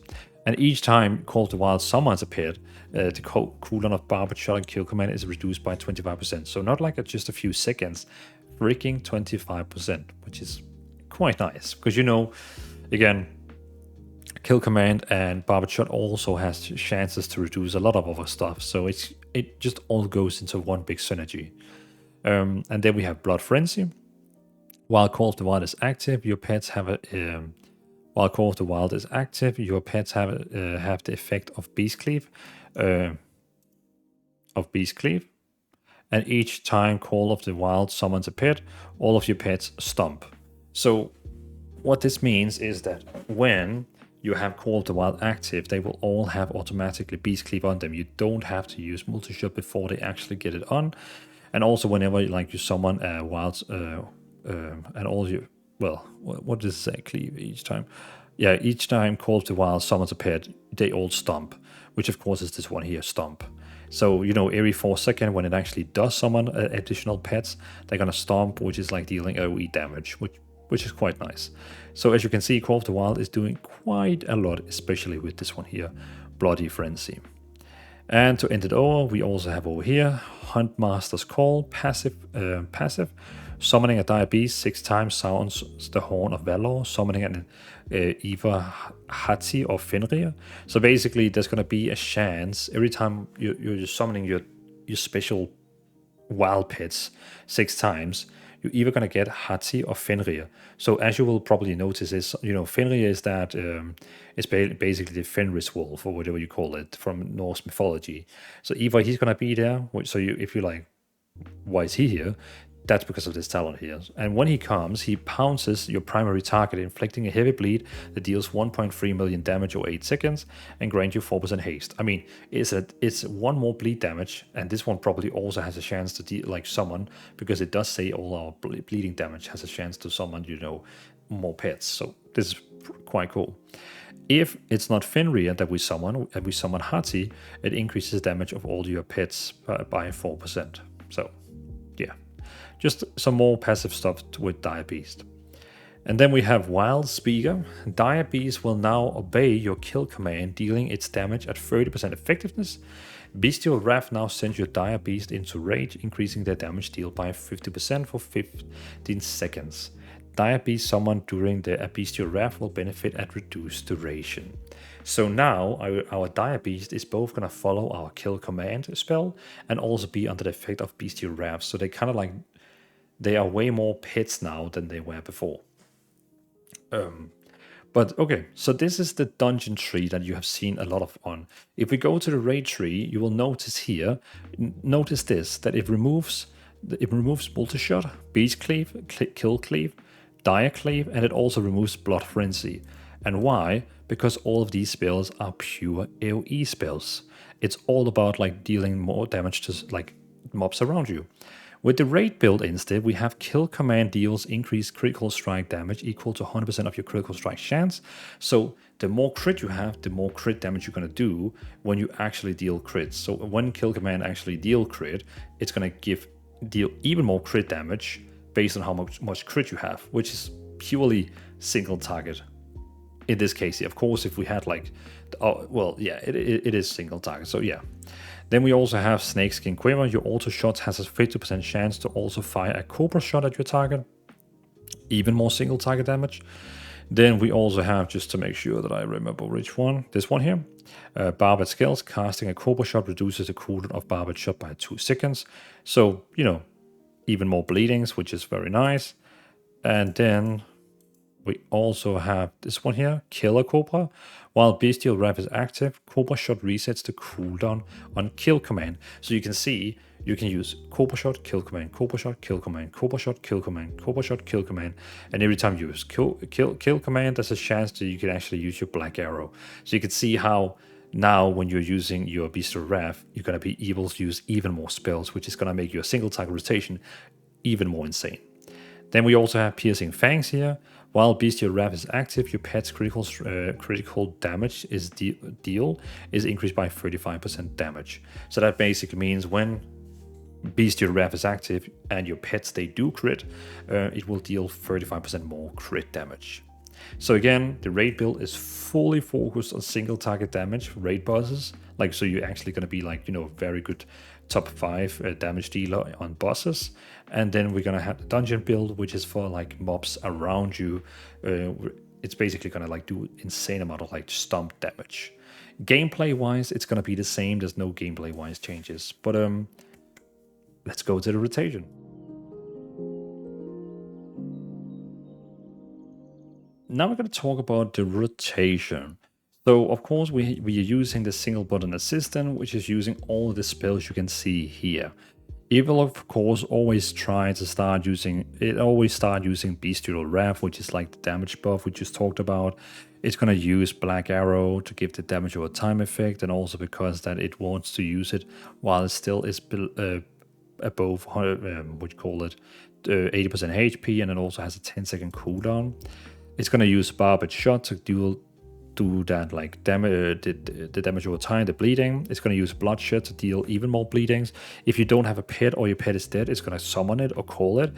And each time Call of the Wild summons a pet, the cooldown of Barbed Shot and Kill Command is reduced by 25%. So not like just a few seconds, freaking 25%, which is quite nice. Because, you know, again, Kill Command and Barbed Shot also has chances to reduce a lot of other stuff. So it just all goes into one big synergy. And then we have Blood Frenzy. While Call of the Wild is active, your pets have a... While Call of the Wild is active, your pets have the effect of Beast Cleave. And each time Call of the Wild summons a pet, all of your pets stomp. So what this means is that when you have Call of the Wild active, they will all have automatically Beast Cleave on them. You don't have to use multi-shot before they actually get it on. And also whenever you summon a wild and all you... Well, what does it say? Cleave each time? Yeah, each time Call of the Wild summons a pet, they all stomp, which of course is this one here, stomp. So, you know, every 4 seconds when it actually does summon additional pets, they're gonna stomp, which is like dealing AoE damage, which is quite nice. So as you can see, Call of the Wild is doing quite a lot, especially with this one here, Bloody Frenzy. And to end it over, we also have over here, Huntmaster's Call, passive. Summoning a Dire Beast 6 times sounds the Horn of Valor, summoning an either Hati or Fenrir. So basically, there's going to be a chance every time you're summoning your special wild pets 6 times, you're either going to get Hati or Fenrir. So as you will probably notice, is Fenrir is that it's basically the Fenris wolf or whatever you call it from Norse mythology. So either he's going to be there. So if you're like, why is he here? That's because of this talent here. And when he comes, he pounces your primary target, inflicting a heavy bleed that deals 1.3 million damage over 8 seconds and grants you 4% haste. I mean, it's 1 more bleed damage, and this one probably also has a chance to summon, because it does say all our bleeding damage has a chance to summon, more pets. So this is quite cool. If it's not Fenrir that we summon, and we summon Hati, it increases damage of all your pets by 4%. So, yeah. Just some more passive stuff with Dire Beast. And then we have Wild Speaker. Dire Beast will now obey your kill command, dealing its damage at 30% effectiveness. Bestial Wrath now sends your Dire Beast into rage, increasing their damage deal by 50% for 15 seconds. Dire Beast summoned during the Bestial Wrath will benefit at reduced duration. So now our Dire Beast is both going to follow our kill command spell and also be under the effect of Bestial Wrath. So they kind of like... They are way more pets now than they were before. But okay, so this is the dungeon tree that you have seen a lot of on. If we go to the raid tree, you will notice here, notice this, that it removes multi-shot, Beast Cleave, Kill Cleave, Dire Cleave, and it also removes Blood Frenzy. And why? Because all of these spells are pure AoE spells. It's all about like dealing more damage to like mobs around you. With the raid build instead, we have kill command deals increased critical strike damage equal to 100% of your critical strike chance. So the more crit you have, the more crit damage you're going to do when you actually deal crits. So when kill command actually deal crit, it's going to deal even more crit damage based on how much crit you have, which is purely single target. In this case, of course, if we had like, oh, well, yeah, it is single target. So yeah. Then we also have Snakeskin Quiver. Your auto shot has a 50% chance to also fire a Cobra shot at your target. Even more single target damage. Then we also have, just to make sure that I remember which one, this one here. Barbed Skills. Casting a Cobra shot reduces the cooldown of Barbed shot by 2 seconds. So, you know, even more bleedings, which is very nice. And then we also have this one here, Killer Cobra. While Bestial Wrath is active, Cobra Shot resets the cooldown on kill command. So you can see, you can use Cobra Shot, kill command, Cobra Shot, kill command, Cobra Shot, kill command, Cobra Shot, kill command. And every time you use kill command, there's a chance that you can actually use your Black Arrow. So you can see how now when you're using your Bestial Wrath, you're going to be able to use even more spells, which is going to make your single target rotation even more insane. Then we also have Piercing Fangs here. While Bestial Wrath is active, your pet's critical damage is increased by 35% damage. So that basically means when Bestial Wrath is active and your pets, they do crit, it will deal 35% more crit damage. So again, the raid build is fully focused on single target damage for raid bosses. Like, so you're actually going to be like, you know, very good top 5 damage dealer on bosses. And then we're going to have the dungeon build, which is for like mobs around you. It's basically going to like do insane amount of like stomp damage. Gameplay wise, it's going to be the same. There's no gameplay wise changes, but let's go to the rotation. Now we're going to talk about the rotation. So of course we are using the single button assistant, which is using all of the spells you can see here. It will of course always start using Bestial Wrath, which is like the damage buff we just talked about. It's going to use Black Arrow to give the damage over time effect, and also because that it wants to use it while it still is above 80% HP, and it also has a 10-second cooldown. It's going to use Barbed Shot to do that like the damage over time, the bleeding. It's going to use Bloodshed to deal even more bleedings. If you don't have a pet or your pet is dead, it's going to summon it or call it.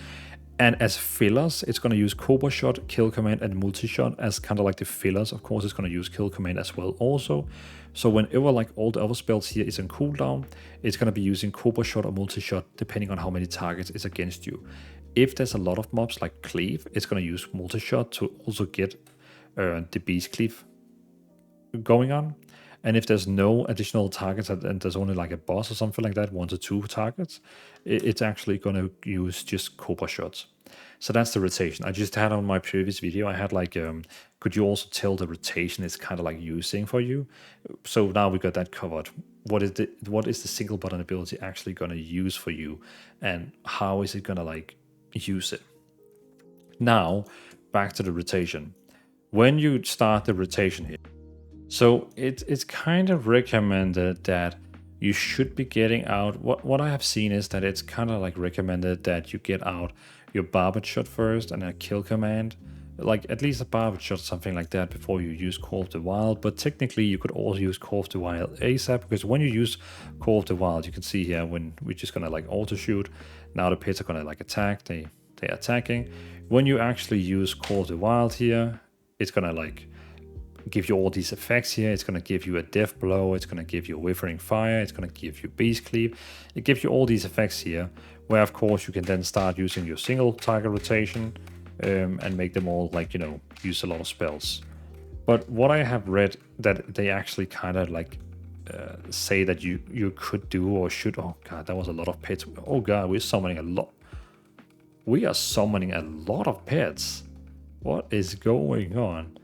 And as fillers, it's going to use Cobra Shot, Kill Command, and Multi-Shot as kind of like the fillers. Of course, it's going to use Kill Command as well also. So whenever like all the other spells here is on cooldown, it's going to be using Cobra Shot or Multi-Shot depending on how many targets is against you. If there's a lot of mobs like Cleave, it's going to use Multi-Shot to also get the Beast Cleave going on. And if there's no additional targets and there's only like a boss or something like that, 1 to 2 targets, it's actually going to use just Cobra Shots. So that's the rotation. I just had on my previous video, I had like, could you also tell the rotation is kind of like using for you? So now we got that covered. What is the single button ability actually going to use for you, and how is it going to like use it? Now back to the rotation. When you start the rotation here, so it's kind of recommended that you should be getting out. What I have seen is that it's kind of like recommended that you get out your Barbed Shot first and a Kill Command, like at least a Barbed Shot, something like that, before you use Call of the Wild. But technically you could also use Call of the Wild ASAP, because when you use Call of the Wild, you can see here when we're just gonna like auto shoot. Now the pits are gonna like attack. They're attacking. When you actually use Call of the Wild here, it's gonna like give you all these effects here. It's going to give you a Death Blow, it's going to give you a Withering Fire, it's going to give you Beast Cleave. It gives you all these effects here, where of course you can then start using your single target rotation and make them all like, you know, use a lot of spells. But what I have read that they actually kind of like say that you could do or should. Oh god, that was a lot of pets. Oh god, we're summoning a lot. We are summoning a lot of pets. What is going on?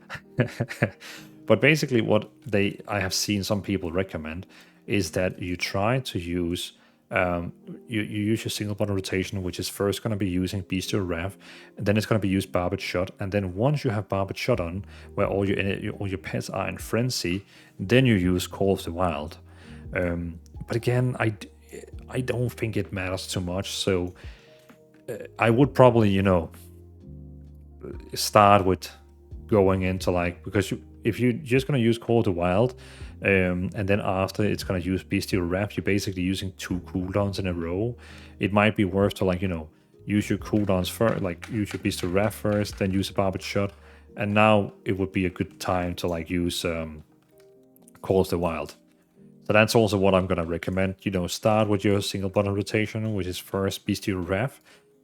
But basically what I have seen some people recommend is that you try to use you use your single button rotation, which is first going to be using Bestial Wrath, and then it's going to be used Barbed Shot, and then once you have Barbed Shot on, where all your pets are in frenzy, then you use Call of the Wild. But again, I don't think it matters too much. So I would probably, you know, start with going into like, because if you're just going to use Call of the Wild, and then after it's going to use Bestial Wrath, you're basically using 2 cooldowns in a row. It might be worth to, like, you know, use your cooldowns first, like use your Bestial Wrath first, then use a Barbed Shot, and now it would be a good time to like use Call of the Wild. So that's also what I'm going to recommend. You know, start with your single button rotation, which is first Bestial Wrath,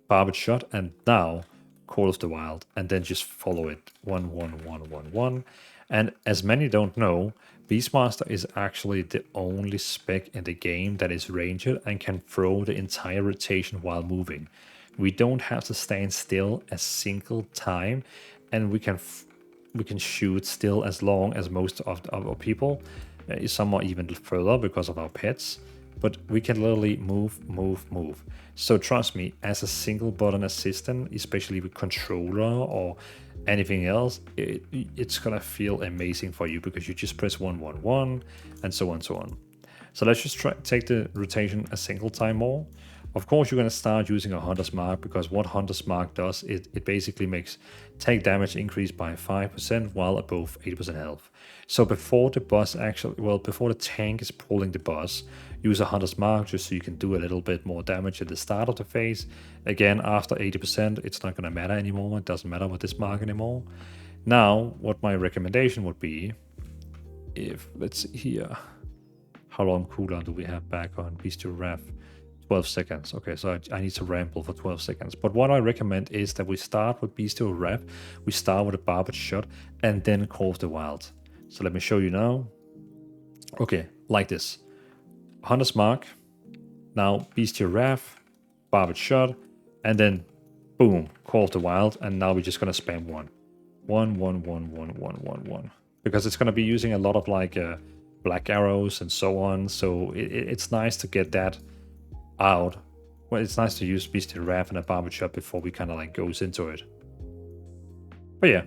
Barbed Shot, and now Call of the Wild, and then just follow it 1 1 1 1 1. And as many don't know, Beastmaster is actually the only spec in the game that is ranged and can throw the entire rotation while moving. We don't have to stand still a single time, and we can shoot still as long as most of our people. Some are even further because of our pets, but we can literally move, move, move. So trust me, as a single button assistant, especially with controller or anything else, it's gonna feel amazing for you because you just press 1 1 1 and so on, so on. So let's just take the rotation a single time more. Of course, you're going to start using a Hunter's Mark, because what Hunter's Mark does, it basically makes tank damage increase by 5% while above 80% health. So before the boss actually, well, before the tank is pulling the boss, use a Hunter's Mark just so you can do a little bit more damage at the start of the phase. Again, after 80%, it's not going to matter anymore. It doesn't matter with this mark anymore. Now, what my recommendation would be, if, let's see here, how long cooldown do we have back on Bestial Wrath? 12 seconds. Okay, so I need to ramble for 12 seconds. But what I recommend is that we start with Bestial Wrath, we start with a Barbed Shot, and then Call of the Wild. So let me show you now. Okay, like this. Hunter's Mark, now Bestial Wrath, Barbed Shot, and then boom, Call of the Wild, and now we're just gonna spam 1. 1 1 1 1 1 1 1. Because it's gonna be using a lot of like black arrows and so on. So it's nice to get that out. Well, it's nice to use Bestial Wrath and a Barbed Shot before we kind of like goes into it. But yeah,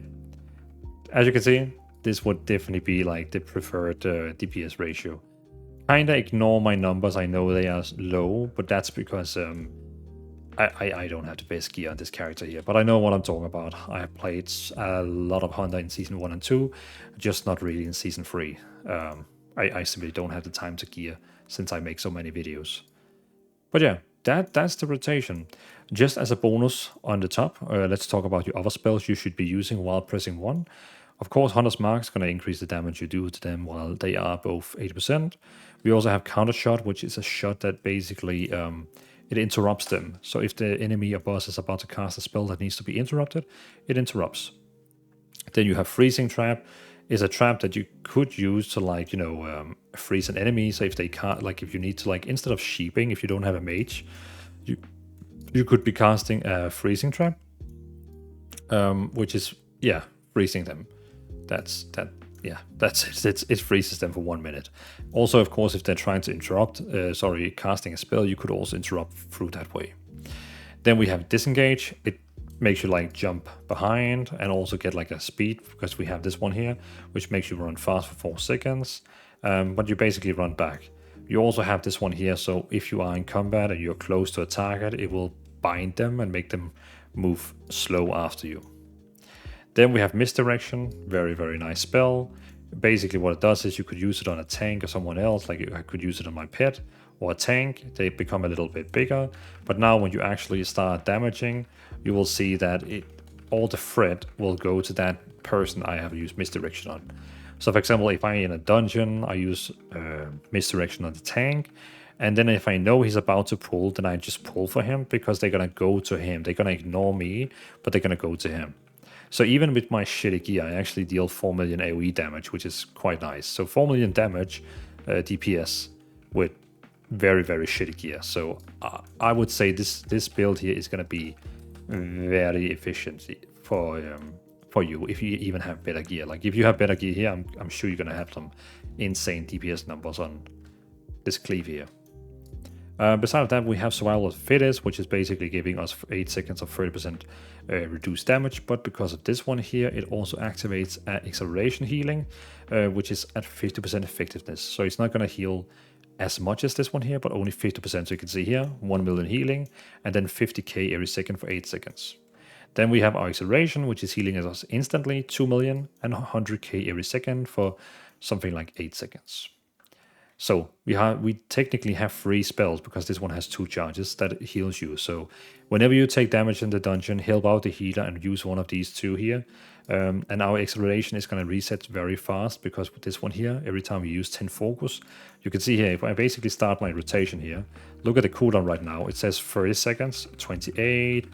as you can see, this would definitely be like the preferred DPS ratio. Kinda ignore my numbers, I know they are low, but that's because I don't have the best gear on this character here, but I know what I'm talking about. I have played a lot of Hunter in Season 1 and 2, just not really in Season 3. I simply don't have the time to gear since I make so many videos. But yeah, that's the rotation. Just as a bonus on the top, let's talk about your other spells you should be using while pressing 1. Of course, Hunter's Mark is going to increase the damage you do to them while they are above 80%. We also have Counter Shot, which is a shot that basically it interrupts them. So if the enemy or boss is about to cast a spell that needs to be interrupted, it interrupts. Then you have Freezing Trap. Is a trap that you could use to, like, you know, freeze an enemy. So if they can't, like, if you need to, like, instead of sheeping, if you don't have a mage, you could be casting a Freezing Trap, which is, yeah, freezing them. That's it. It freezes them for 1 minute. Also, of course, if they're trying to interrupt, casting a spell, you could also interrupt through that way. Then we have Disengage. It makes you like jump behind and also get like a speed, because we have this one here, which makes you run fast for 4 seconds, but you basically run back. You also have this one here, so if you are in combat and you're close to a target, it will bind them and make them move slow after you. Then we have Misdirection, very, very nice spell. Basically what it does is you could use it on a tank or someone else, like I could use it on my pet or a tank. They become a little bit bigger, but now when you actually start damaging, you will see that all the threat will go to that person I have used Misdirection on. So for example, if I'm in a dungeon, I use Misdirection on the tank, and then if I know he's about to pull, then I just pull for him, because they're gonna go to him. They're gonna ignore me, but they're gonna go to him. So even with my shitty gear, I actually deal 4 million AoE damage, which is quite nice. So 4 million damage DPS with very, very shitty gear. So I would say this build here is gonna be very efficient for you if you even have better gear. Like if you have better gear here, I'm sure you're gonna have some insane DPS numbers on this cleave here. Besides that, we have Survival of the Fittest, which is basically giving us 8 seconds of 30% reduced damage, but because of this one here, it also activates Acceleration Healing, which is at 50% effectiveness. So it's not going to heal as much as this one here, but only 50%. So you can see here, 1 million healing, and then 50k every second for 8 seconds. Then we have our acceleration, which is healing us instantly, 2 million, and 100k every second for something like 8 seconds. So we technically have 3 spells because this one has 2 charges that heals you. So whenever you take damage in the dungeon, help out the healer and use one of these 2 here. And our acceleration is going to reset very fast because with this one here, every time we use 10 focus, you can see here, if I basically start my rotation here, look at the cooldown right now. It says 30 seconds, 28,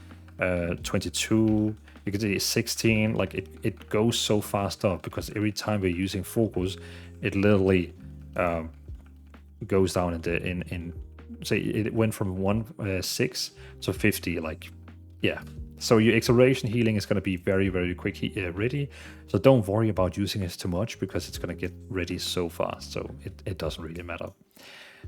22, you can see 16, like it goes so fast up because every time we're using focus, it literally goes down in say it went from 6 to 50, like, yeah. So your acceleration healing is going to be very, very quick ready. So don't worry about using it too much because it's going to get ready so fast. So it doesn't really matter.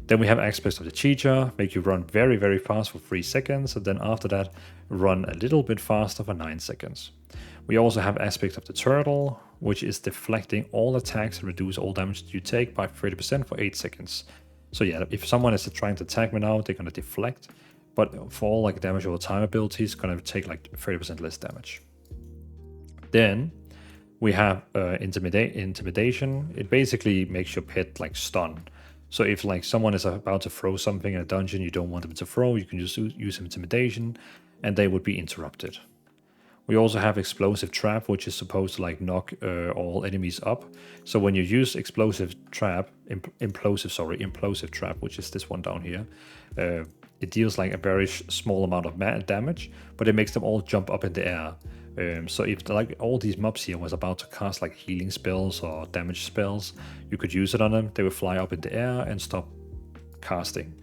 Then we have aspects of the teacher, make you run very, very fast for 3 seconds. And then after that, run a little bit faster for 9 seconds. We also have aspects of the turtle, which is deflecting all attacks and reduce all damage you take by 30% for 8 seconds. So yeah, if someone is trying to attack me now, they're going to deflect. But for all like damage over time abilities, it's going to take like 30% less damage. Then we have intimidation. It basically makes your pet like stun. So if like someone is about to throw something in a dungeon you don't want them to throw, you can just use intimidation and they would be interrupted. We also have explosive trap, which is supposed to like knock all enemies up. So when you use explosive trap, implosive trap, which is this one down here, it deals like a very small amount of damage, but it makes them all jump up in the air. So if like all these mobs here was about to cast like healing spells or damage spells, you could use it on them. They would fly up in the air and stop casting.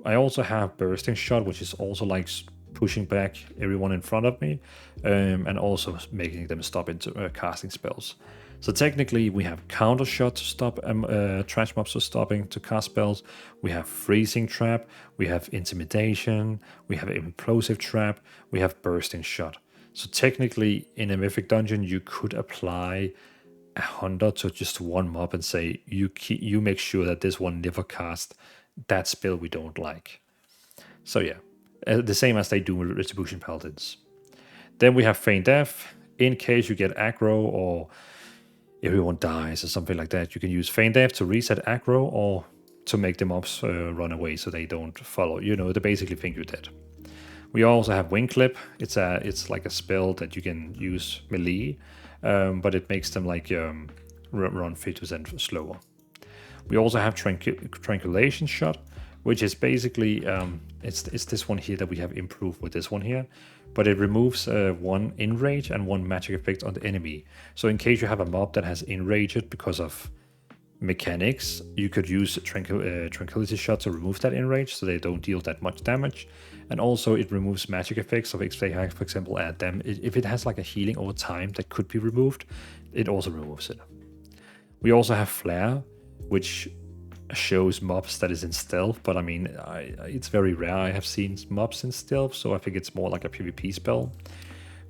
I also have bursting shot, which is also like pushing back everyone in front of me, and also making them stop into casting spells. So technically we have counter shot to stop trash mobs from stopping to cast spells. We have freezing trap, we have intimidation, we have implosive trap, we have bursting shot. So technically in a mythic dungeon you could apply 100 to just one mob and say you make sure that this one never casts that spell we don't like. So yeah, the same as they do with Retribution Paladins. Then we have Feign Death. In case you get aggro or everyone dies or something like that, you can use Feign Death to reset aggro or to make the mobs run away so they don't follow. You know, they basically think you're dead. We also have Wing Clip. It's like a spell that you can use melee, but it makes them like run 50% slower. We also have Tranquilization Shot, which is basically, it's this one here that we have improved with this one here, but it removes one enrage and one magic effect on the enemy. So in case you have a mob that has enraged because of mechanics, you could use Tranquility Shot to remove that enrage so they don't deal that much damage. And also it removes magic effects. So if they have, for example, if it has like a healing over time that could be removed, it also removes it. We also have Flare, which shows mobs that is in stealth, but I mean, it's very rare I have seen mobs in stealth, so I think it's more like a PvP spell.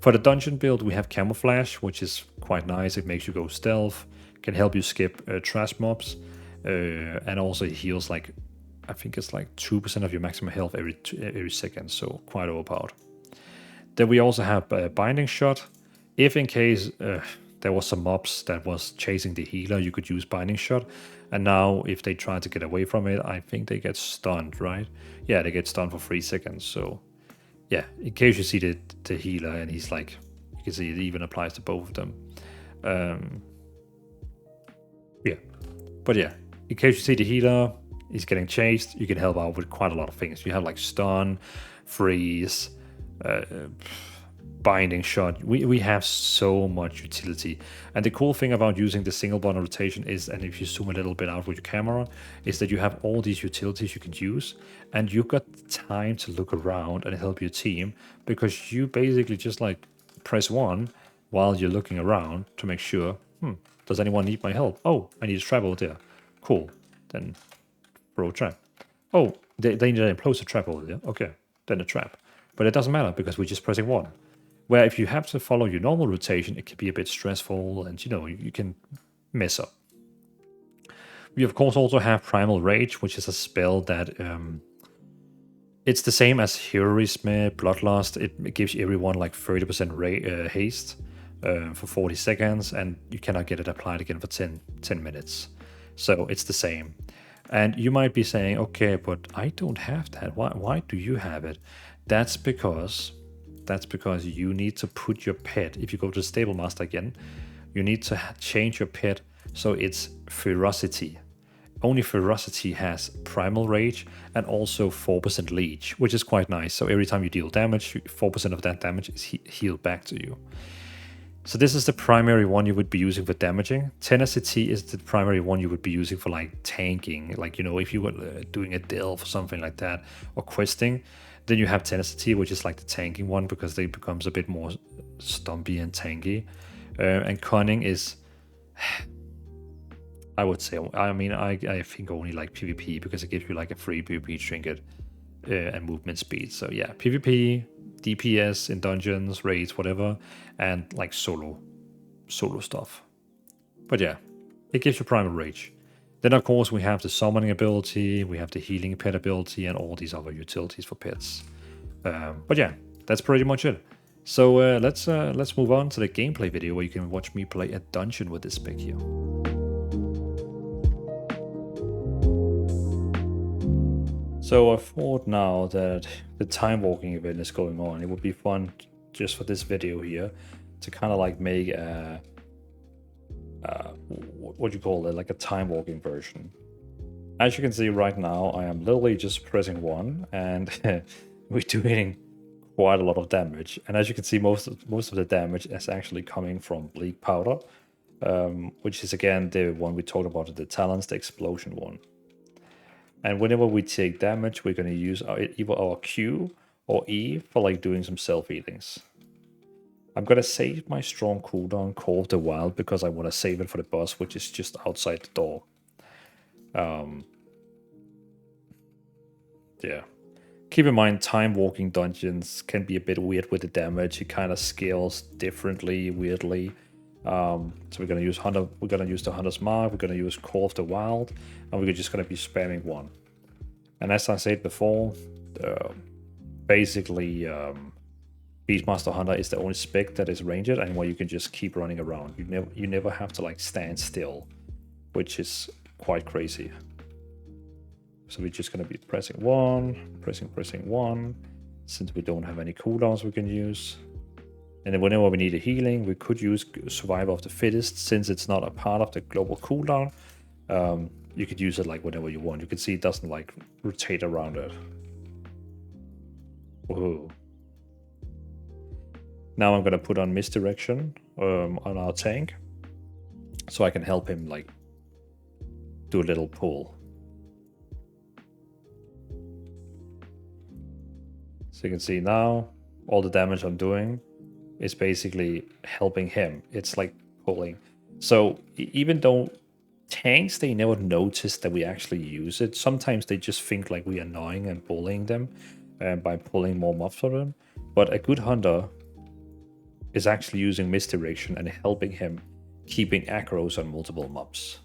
For the dungeon build, we have Camouflage, which is quite nice. It makes you go stealth, can help you skip trash mobs, and also it heals like, I think it's like 2% of your maximum health every second, so quite overpowered. Then we also have Binding Shot. If in case there was some mobs that was chasing the healer, you could use Binding Shot. And now if they try to get away from it, I think they get stunned, right? Yeah, they get stunned for 3 seconds. So yeah, in case you see the healer and he's like, you can see it even applies to both of them. Yeah, but yeah, in case you see the healer, he's getting chased, you can help out with quite a lot of things. You have like stun, freeze, Binding Shot. We have so much utility, and the cool thing about using the single button rotation is, and if you zoom a little bit out with your camera, is that you have all these utilities you can use, and you've got time to look around and help your team, because you basically just like press 1 while you're looking around to make sure, does anyone need my help? Oh, I need a trap over there. Cool, then throw a trap. Oh, they need an implosive trap over there. Okay, then a trap. But it doesn't matter because we're just pressing 1. Where if you have to follow your normal rotation, it can be a bit stressful and, you know, you can mess up. We of course also have Primal Rage, which is a spell that it's the same as Heroism, Bloodlust. It gives everyone like 30% haste for 40 seconds, and you cannot get it applied again for 10 minutes. So it's the same. And you might be saying, okay, but I don't have that. Why do you have it? That's because you need to put your pet, if you go to Stable Master again, you need to change your pet so it's Ferocity. Only Ferocity has Primal Rage and also 4% Leech, which is quite nice. So every time you deal damage, 4% of that damage is healed back to you. So this is the primary one you would be using for damaging. Tenacity is the primary one you would be using for like tanking. Like, you know, if you were doing a delve or something like that, or questing, then you have Tenacity, which is like the tanking one because it becomes a bit more stumpy and tanky. And Cunning is, I would say, I mean, I think only like PvP because it gives you like a free PvP trinket and movement speed. So yeah, PvP, DPS in dungeons, raids, whatever, and like solo stuff. But yeah, it gives you Primal Rage. Then of course we have the summoning ability, we have the healing pet ability, and all these other utilities for pets. But yeah, that's pretty much it. So let's move on to the gameplay video where you can watch me play a dungeon with this spec here. So I thought now that the time walking event is going on, it would be fun just for this video here to kind of like make a what do you call it, like a time walking version. As you can see right now, I am literally just pressing 1 and we're doing quite a lot of damage. And as you can see, most of the damage is actually coming from Bleak Powder, which is again the one we talked about in the talents, the explosion one. And whenever we take damage, we're going to use either our Q or E for like doing some self-healings. I'm going to save my strong cooldown, Call of the Wild, because I want to save it for the boss, which is just outside the door. Yeah. Keep in mind, time walking dungeons can be a bit weird with the damage. It kind of scales differently, weirdly. So we're gonna use Hunter. We're gonna use the Hunter's Mark. We're gonna use Call of the Wild, and we're just gonna be spamming 1. And as I said before, basically, Beastmaster Hunter is the only spec that is ranged, and where you can just keep running around. You never have to like stand still, which is quite crazy. So we're just gonna be pressing 1, pressing 1, since we don't have any cooldowns we can use. And then whenever we need a healing, we could use Survival of the Fittest, since it's not a part of the global cooldown. You could use it like whenever you want. You can see it doesn't like rotate around it. Whoa. Now I'm gonna put on Misdirection on our tank, so I can help him like do a little pull. So you can see now all the damage I'm doing is basically helping him. It's like pulling. So even though tanks, they never notice that we actually use it. Sometimes they just think like we're annoying and bullying them by pulling more mobs for them. But a good hunter is actually using Misdirection and helping him keeping aggros on multiple mobs.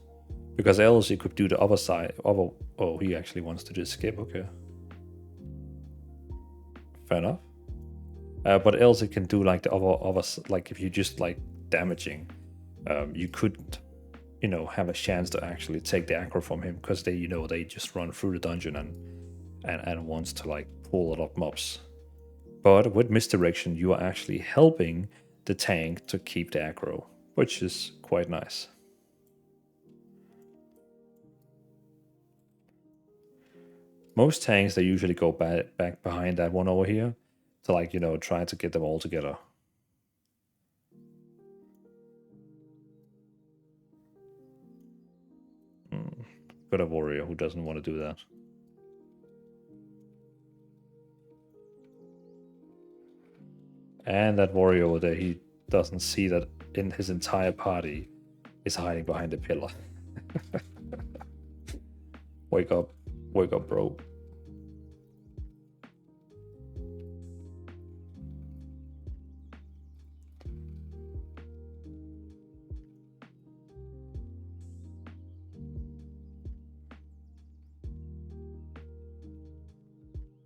Because else he could do the other side. Oh, he actually wants to just skip. Okay. Fair enough. But else it can do like the other like if you just like damaging, you could, you know, have a chance to actually take the aggro from him, because they, you know, they just run through the dungeon and wants to like pull a lot of mobs. But with Misdirection, you are actually helping the tank to keep the aggro, which is quite nice. Most tanks, they usually go back behind that one over here to like, you know, try to get them all together. Got a warrior who doesn't want to do that. And that warrior over there, he doesn't see that in his entire party is hiding behind a pillar. Wake up, bro.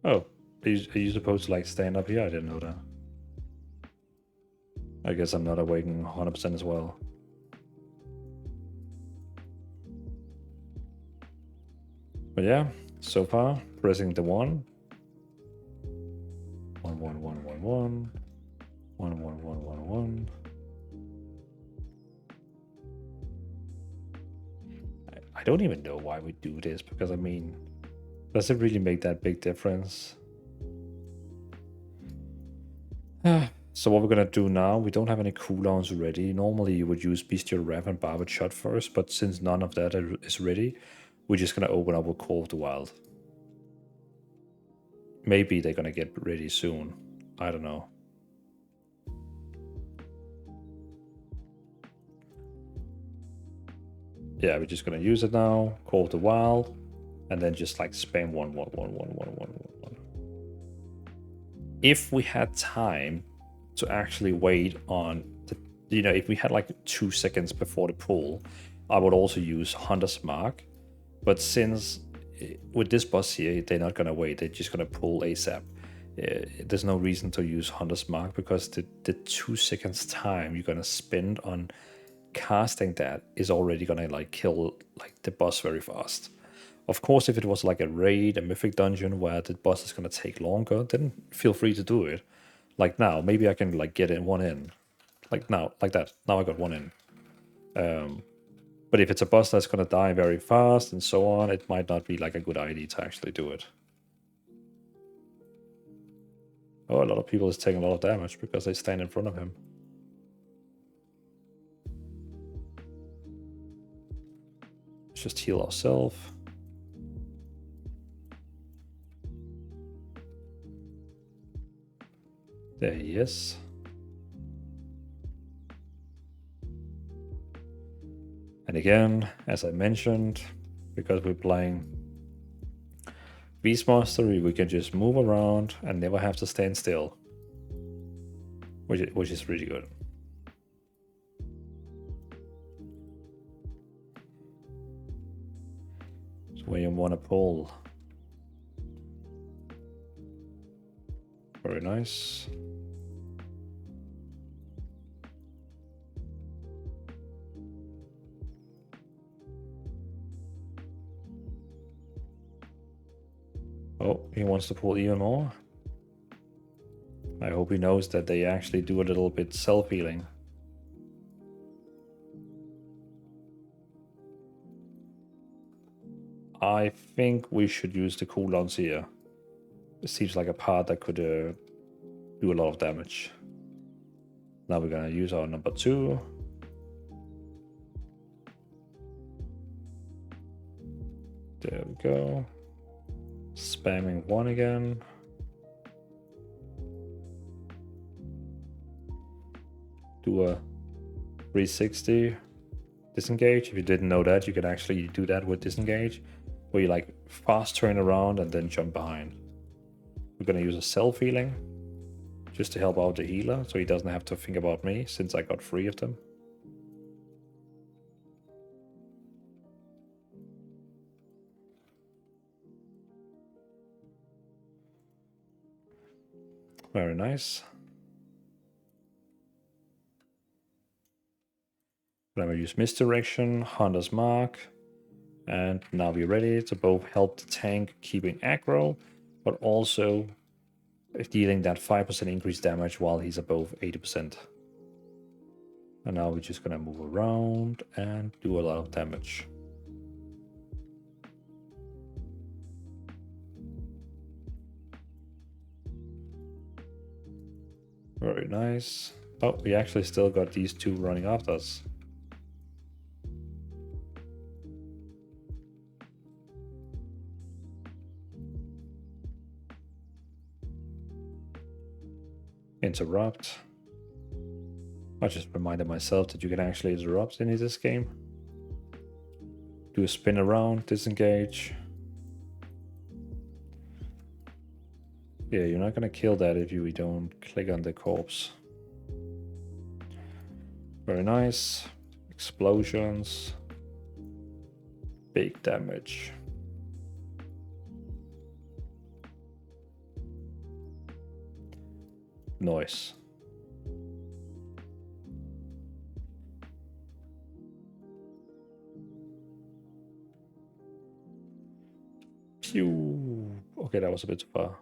Oh, are you supposed to like stand up here? I didn't know that. I guess I'm not awakening 100% as well. But yeah, so far, pressing the 1. 1, 1, 1, 1, 1. 1, 1, 1, 1, 1. I don't even know why we do this, because I mean, does it really make that big difference? So what we're gonna do now, we don't have any cooldowns ready. Normally you would use Bestial Wrath and Barbed Shot first, but since none of that is ready, we're just gonna open up with Call of the Wild. Maybe they're gonna get ready soon. I don't know. Yeah, we're just gonna use it now, Call of the Wild, and then just like spam 1, 1, 1, 1, 1, 1, 1. If we had time to actually wait on the, if we had like 2 seconds before the pull, I would also use Hunter's Mark. But since with this boss here, they're not gonna wait, they're just gonna pull ASAP. There's no reason to use Hunter's Mark, because the 2 seconds time you're gonna spend on casting that is already gonna like kill like the boss very fast. Of course, if it was like a raid, a mythic dungeon where the boss is gonna take longer, then feel free to do it. Like now, maybe I can like get in one in. Like now, like that. Now I got one in. But if it's a boss that's gonna die very fast and so on, it might not be like a good idea to actually do it. Oh, a lot of people is taking a lot of damage because they stand in front of him. Let's just heal ourselves. There he is. And again, as I mentioned, because we're playing Beastmaster, we can just move around and never have to stand still, which is really good. So when you want to pull, very nice. Oh, he wants to pull even more. I hope he knows that they actually do a little bit self-healing. I think we should use the cooldowns here. It seems like a part that could do a lot of damage. Now we're gonna use our number 2. There we go. Spamming 1 again. Do a 360 disengage. If you didn't know that, you can actually do that with disengage, where you like fast turn around and then jump behind. We're gonna use a self-healing just to help out the healer, so he doesn't have to think about me, since I got 3 of them. Very nice. Then we use Misdirection, Hunter's Mark, and now we're ready to both help the tank keeping aggro, but also dealing that 5% increased damage while he's above 80%. And now we're just gonna move around and do a lot of damage. Very nice. Oh, we actually still got these 2 running after us. Interrupt. I just reminded myself that you can actually interrupt in this game. Do a spin around, disengage. Yeah, you're not gonna kill that if you don't click on the corpse. Very nice. Explosions. Big damage. noise. Pew! Okay, that was a bit too far.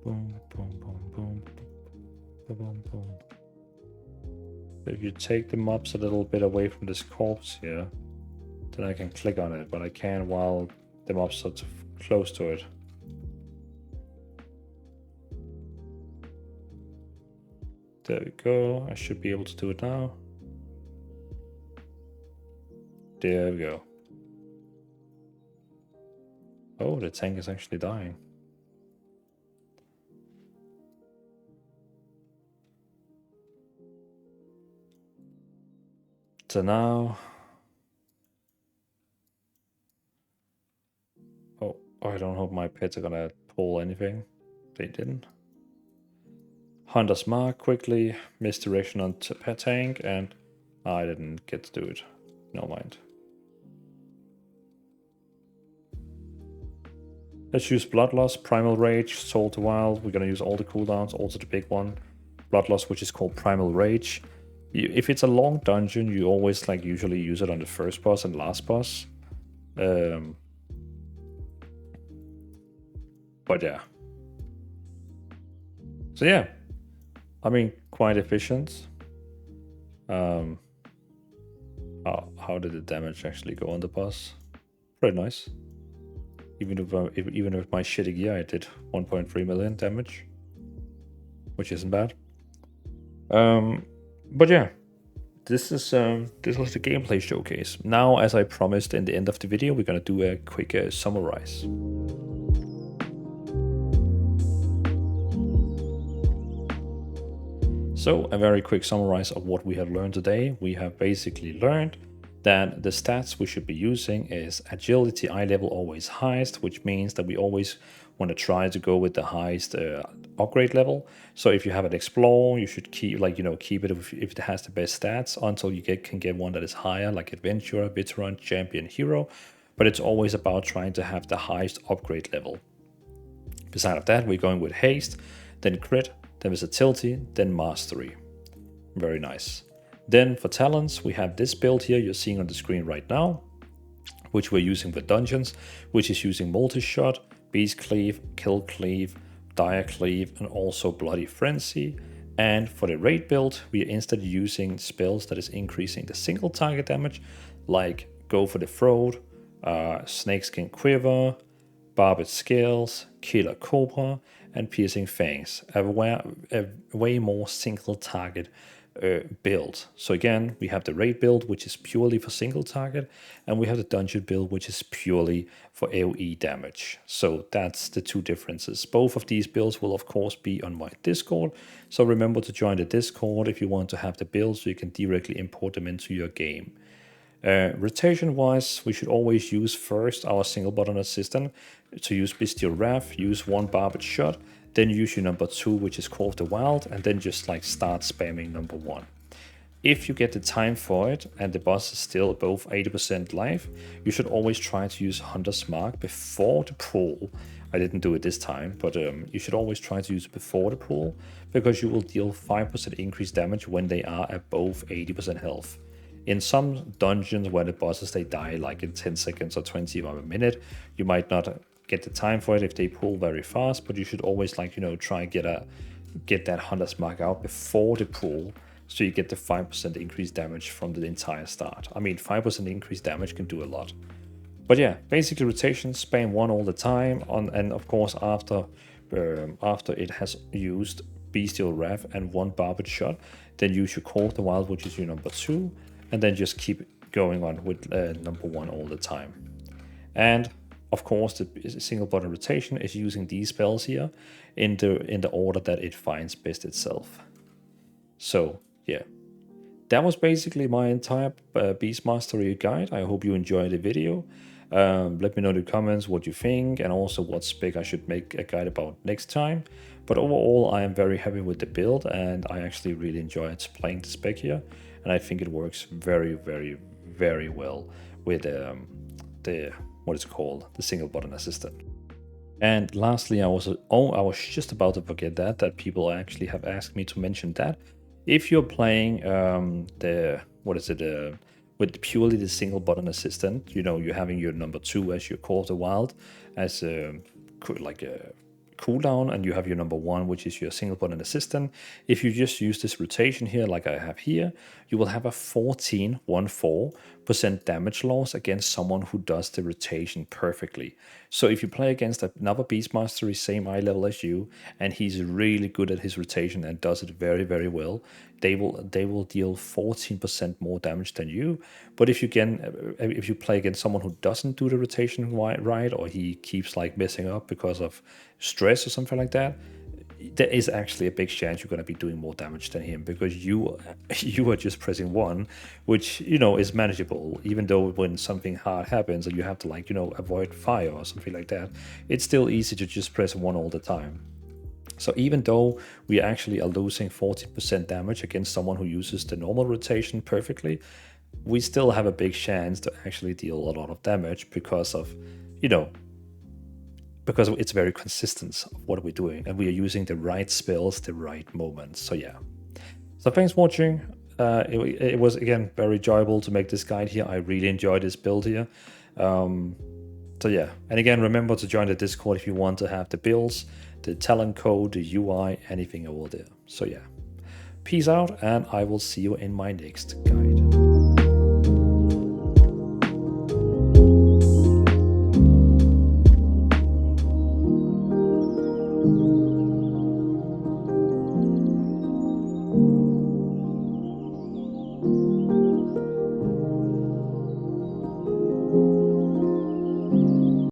Boom, boom, boom, boom, boom, boom, boom, boom. If you take the mobs a little bit away from this corpse here, then I can click on it, but I can't while the mobs are close to it. There we go. I should be able to do it now. There we go. Oh, the tank is actually dying. So now... Oh, I don't hope my pets are gonna pull anything. They didn't. Hunter's Mark quickly, misdirection on pet tank, and I didn't get to do it. No mind. Let's use Bloodlust, Primal Rage, Soul to Wild. We're gonna use all the cooldowns, also the big one. Bloodlust, which is called Primal Rage. If it's a long dungeon, you always like usually use it on the first boss and last boss. But yeah. So yeah, I mean, quite efficient. How did the damage actually go on the boss? Pretty nice. Even with my shitty gear, I did 1.3 million damage, which isn't bad. But yeah, this was the gameplay showcase. Now, as I promised in the end of the video, we're gonna do a quick summarize. So a very quick summarize of what we have learned today. We have basically learned that the stats we should be using is agility eye level always highest, which means that we always want to try to go with the highest upgrade level. So if you have an explore, you should keep keep it if it has the best stats until you can get one that is higher, like adventurer, veteran, champion, hero. But it's always about trying to have the highest upgrade level. Beside of that, we're going with haste, then crit, then versatility, then mastery. Very nice. Then for talents, we have this build here you're seeing on the screen right now, which we're using for dungeons, which is using multi-shot, beast cleave, kill cleave, dire cleave, and also bloody frenzy. And for the raid build, we are instead using spells that is increasing the single target damage, like go for the throat, snakeskin quiver, barbed scales, killer cobra, and piercing fangs. A way more single target build. So again, we have the raid build, which is purely for single target, and we have the dungeon build, which is purely for AoE damage. So that's the two differences. Both of these builds will of course be on my Discord, so remember to join the Discord if you want to have the builds so you can directly import them into your game. Rotation wise, we should always use first our single button assistant to use Bestial Wrath, use one barbed shot, then use your number 2, which is Call of the Wild, and then just like start spamming number 1. If you get the time for it and the boss is still above 80% life, you should always try to use Hunter's Mark before the pull. I didn't do it this time, but you should always try to use it before the pull, because you will deal 5% increased damage when they are above 80% health. In some dungeons where the bosses they die like in 10 seconds or 20 or a minute, you might not get the time for it if they pull very fast, but you should always try and get that Hunter's Mark out before the pull, so you get the 5% increased damage from the entire start. I mean, 5% increased damage can do a lot. But yeah, basically rotation, spam 1 all the time, and of course after it has used Bestial Wrath and 1 barbed shot, then use your Call of the Wild, which is your number 2, and then just keep going on with number 1 all the time. And of course, the single button rotation is using these spells here in the order that it finds best itself. So yeah, that was basically my entire Beast Mastery guide. I hope you enjoyed the video. Let me know in the comments what you think and also what spec I should make a guide about next time. But overall, I am very happy with the build and I actually really enjoy playing the spec here. And I think it works very, very, very well with the, what is it called, the single button assistant. And lastly, I was just about to forget that people actually have asked me to mention that. If you're playing with purely the single button assistant, you know, you're having your number 2 as your Call of the Wild, as like a cooldown, and you have your number 1, which is your single button assistant. If you just use this rotation here, like I have here, you will have a 14% damage loss against someone who does the rotation perfectly. So if you play against another Beastmaster, same eye level as you, and he's really good at his rotation and does it very, very well, they will deal 14% more damage than you. But if you play against someone who doesn't do the rotation right, or he keeps like messing up because of stress or something like that, there is actually a big chance you're going to be doing more damage than him, because you are just pressing 1, which, you know, is manageable. Even though when something hard happens and you have to, like, you know, avoid fire or something like that, it's still easy to just press 1 all the time. So even though we actually are losing 40% damage against someone who uses the normal rotation perfectly, we still have a big chance to actually deal a lot of damage because of, you know, because it's very consistent of what we're doing, and we are using the right spells, the right moments. So yeah. So thanks for watching. It was, again, very enjoyable to make this guide here. I really enjoyed this build here. So yeah, and again, remember to join the Discord if you want to have the builds, the talent code, the UI, anything over there. So yeah, peace out, and I will see you in my next guide.